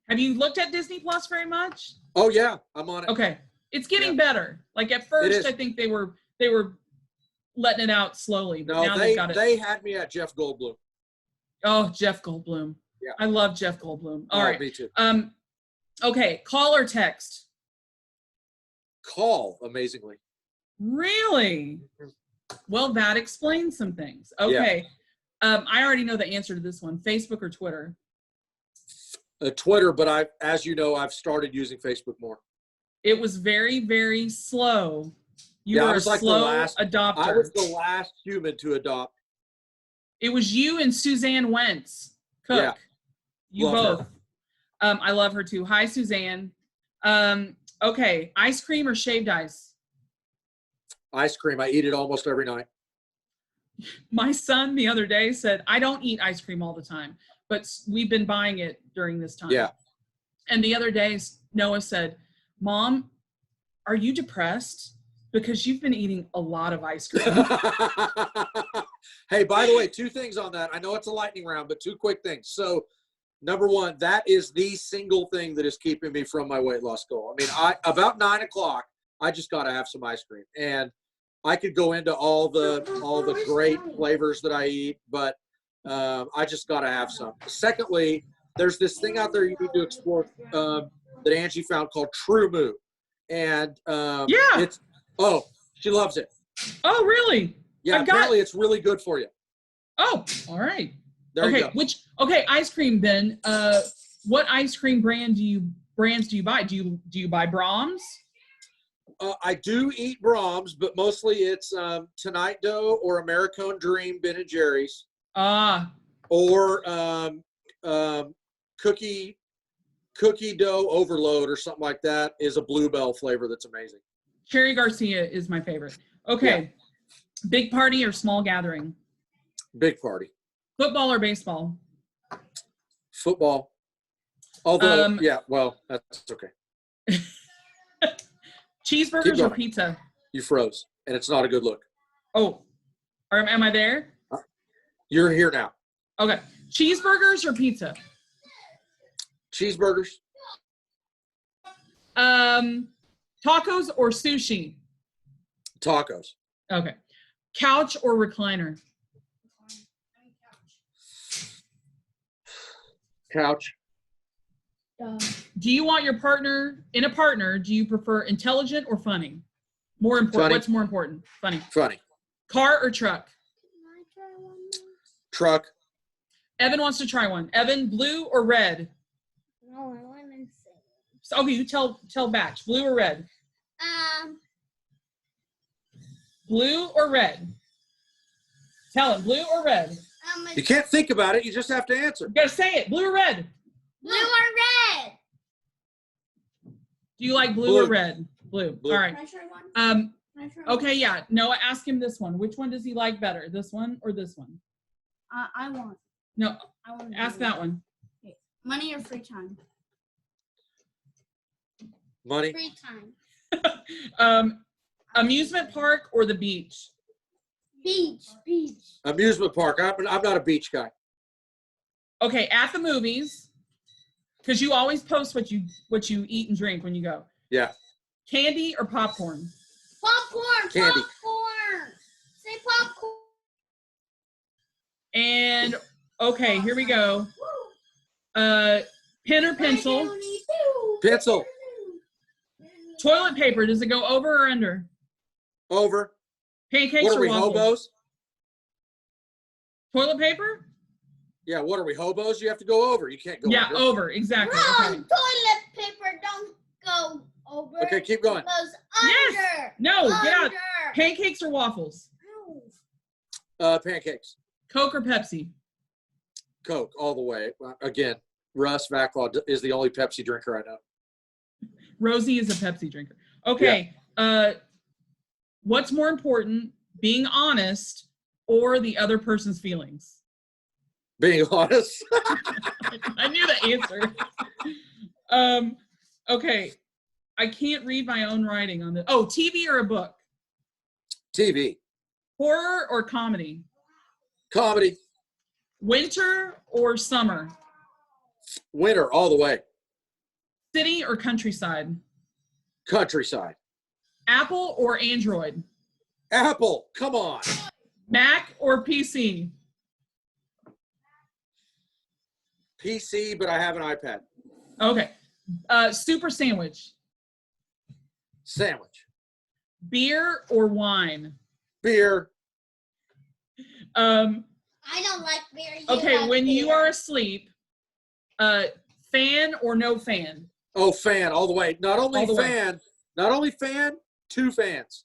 Speaker 1: Have you looked at Disney Plus very much?
Speaker 2: Oh yeah, I'm on it.
Speaker 1: Okay, it's getting better. Like at first, I think they were letting it out slowly, but now they've got it.
Speaker 2: They had me at Jeff Goldblum.
Speaker 1: Oh, Jeff Goldblum.
Speaker 2: Yeah,
Speaker 1: I love Jeff Goldblum. All right,
Speaker 2: me too.
Speaker 1: Okay, call or text?
Speaker 2: Call, amazingly.
Speaker 1: Really? Well, that explains some things. Okay. Yeah. I already know the answer to this one. Facebook or Twitter?
Speaker 2: Twitter, but as you know, I've started using Facebook more.
Speaker 1: It was very, very slow. You were a slow adopter.
Speaker 2: I was the last human to adopt.
Speaker 1: It was you and Suzanne Wentz. Cook. Yeah. You love both. Her. I love her too. Hi, Suzanne. Okay. Ice cream or shaved ice?
Speaker 2: Ice cream. I eat it almost every night.
Speaker 1: My son the other day said, I don't eat ice cream all the time, but we've been buying it during this time.
Speaker 2: Yeah.
Speaker 1: And the other day, Noah said, Mom, are you depressed? Because you've been eating a lot of ice cream.
Speaker 2: Hey, by the way, 2 things on that. I know it's a lightning round, but 2 quick things. So, number 1, that is the single thing that is keeping me from my weight loss goal. I mean, about 9 o'clock, I just got to have some ice cream. And I could go into all the great flavors that I eat, but I just got to have some. Secondly, there's this thing out there you need to explore that Angie found called True Moo. And she loves it.
Speaker 1: Oh, really?
Speaker 2: Yeah, apparently it's really good for you.
Speaker 1: Oh, all right.
Speaker 2: There you go.
Speaker 1: Ice cream then. What ice cream brands do you buy? Do you buy Brahms?
Speaker 2: I do eat Brahms, but mostly it's Tonight Dough or Americone Dream Ben & Jerry's. Or cookie dough overload or something like that is a Bluebell flavor that's amazing.
Speaker 1: Cherry Garcia is my favorite. Okay. Yeah. Big party or small gathering?
Speaker 2: Big party.
Speaker 1: Football or baseball?
Speaker 2: Football. Although, that's okay.
Speaker 1: Cheeseburgers or pizza?
Speaker 2: You froze, and it's not a good look.
Speaker 1: Oh, am I there?
Speaker 2: You're here now.
Speaker 1: Okay. Cheeseburgers or pizza?
Speaker 2: Cheeseburgers.
Speaker 1: Tacos or sushi?
Speaker 2: Tacos.
Speaker 1: Okay. Couch or recliner?
Speaker 2: Couch.
Speaker 1: Do you want your partner, do you prefer intelligent or funny? More important.
Speaker 2: Funny.
Speaker 1: What's more important? Funny.
Speaker 2: Funny.
Speaker 1: Car or truck?
Speaker 2: Truck.
Speaker 1: Evan wants to try one. Evan, blue or red?
Speaker 3: No, I want to say.
Speaker 1: So, okay, you tell Batch. Blue or red? Blue or red? Tell him, blue or red?
Speaker 2: You can't think about it. You just have to answer.
Speaker 1: You gotta say it. Blue or red?
Speaker 3: Blue or red?
Speaker 1: Do you like blue or red? Blue. All right.
Speaker 3: Can I try one?
Speaker 1: Okay, yeah. Noah, ask him this one. Which one does he like better? This one or this one?
Speaker 3: I want.
Speaker 1: No.
Speaker 3: I want
Speaker 1: ask that one.
Speaker 3: Okay. Money or free time?
Speaker 2: Money.
Speaker 3: Free time.
Speaker 1: Amusement park or the beach?
Speaker 3: Beach.
Speaker 2: Amusement park. I'm not a beach guy.
Speaker 1: Okay, at the movies, because you always post what you eat and drink when you go.
Speaker 2: Yeah.
Speaker 1: Candy or popcorn?
Speaker 3: Popcorn.
Speaker 2: Candy.
Speaker 3: Popcorn. Say popcorn.
Speaker 1: And okay, here we go. Pen or pencil?
Speaker 2: Pencil.
Speaker 1: Toilet paper, does it go over or under?
Speaker 2: Over.
Speaker 1: Pancakes
Speaker 2: what are
Speaker 1: or
Speaker 2: we,
Speaker 1: waffles?
Speaker 2: hobos?
Speaker 1: Toilet paper?
Speaker 2: Yeah, what are we, hobos? You have to go over. You can't go
Speaker 1: yeah,
Speaker 2: under.
Speaker 1: over, exactly.
Speaker 3: Wrong.
Speaker 1: Okay.
Speaker 3: Toilet paper don't go over.
Speaker 2: Okay, keep going.
Speaker 3: It goes under.
Speaker 1: Yes. No, get out.
Speaker 3: Under.
Speaker 1: Pancakes or waffles?
Speaker 2: Pancakes.
Speaker 1: Coke or Pepsi?
Speaker 2: Coke, all the way. Again, Russ Vaclaw is the only Pepsi drinker I know.
Speaker 1: Rosie is a Pepsi drinker. Okay. Yeah. What's more important, being honest or the other person's feelings?
Speaker 2: Being honest.
Speaker 1: I knew the answer. Okay. I can't read my own writing on this. Oh, TV or a book?
Speaker 2: TV.
Speaker 1: Horror or comedy?
Speaker 2: Comedy.
Speaker 1: Winter or summer?
Speaker 2: Winter, all the way.
Speaker 1: City or countryside?
Speaker 2: Countryside.
Speaker 1: Apple or Android?
Speaker 2: Apple, come on.
Speaker 1: Mac or PC?
Speaker 2: PC, but I have an iPad.
Speaker 1: Okay. Super sandwich?
Speaker 2: Sandwich.
Speaker 1: Beer or wine?
Speaker 2: Beer.
Speaker 3: I don't like beer.
Speaker 1: Okay,
Speaker 3: like
Speaker 1: when
Speaker 3: beer.
Speaker 1: you are asleep, fan or no fan?
Speaker 2: Oh, fan, all the way. Not only fan, 2 fans.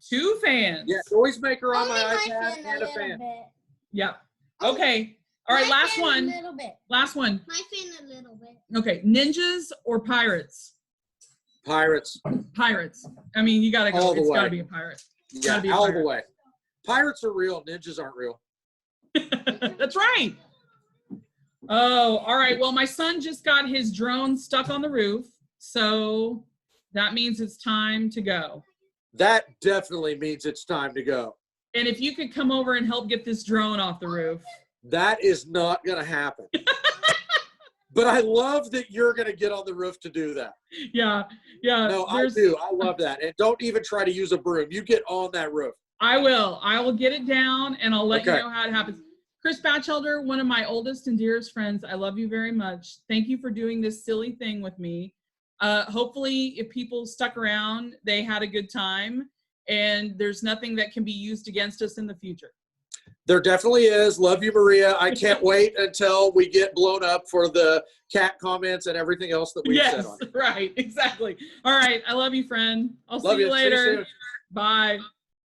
Speaker 1: 2 fans.
Speaker 2: Yeah, noisemaker on
Speaker 3: Only
Speaker 2: my
Speaker 3: my
Speaker 2: iPad
Speaker 3: fan
Speaker 2: and a fan.
Speaker 3: bit.
Speaker 1: Yeah. Okay. All right,
Speaker 3: My
Speaker 1: last
Speaker 3: fan
Speaker 1: one.
Speaker 3: A little bit.
Speaker 1: Last one.
Speaker 3: My fan a little bit.
Speaker 1: Okay, ninjas or pirates?
Speaker 2: Pirates.
Speaker 1: Pirates. I mean, you gotta go.
Speaker 2: All the
Speaker 1: It's
Speaker 2: way.
Speaker 1: gotta be a pirate.
Speaker 2: Yeah,
Speaker 1: be a
Speaker 2: all
Speaker 1: pirate.
Speaker 2: the way. Pirates are real, ninjas aren't real.
Speaker 1: That's right. Oh, all right. Well, my son just got his drone stuck on the roof. So that means it's time to go.
Speaker 2: That definitely means it's time to go.
Speaker 1: And if you could come over and help get this drone off the roof.
Speaker 2: That is not going to happen. But I love that you're going to get on the roof to do that.
Speaker 1: Yeah. Yeah.
Speaker 2: No, I do. I love that. And don't even try to use a broom. You get on that roof.
Speaker 1: I will get it down and I'll let you
Speaker 2: Okay.
Speaker 1: know how it happens. Chris Batchelder, one of my oldest and dearest friends, I love you very much. Thank you for doing this silly thing with me. Hopefully, if people stuck around, they had a good time, and there's nothing that can be used against us in the future.
Speaker 2: There definitely is. Love you, Maria. I can't wait until we get blown up for the cat comments and everything else that we've said on it.
Speaker 1: Right, exactly. All right, I love you, friend. I'll
Speaker 2: Love
Speaker 1: see you
Speaker 2: you. See you
Speaker 1: later.
Speaker 2: soon.
Speaker 1: Bye.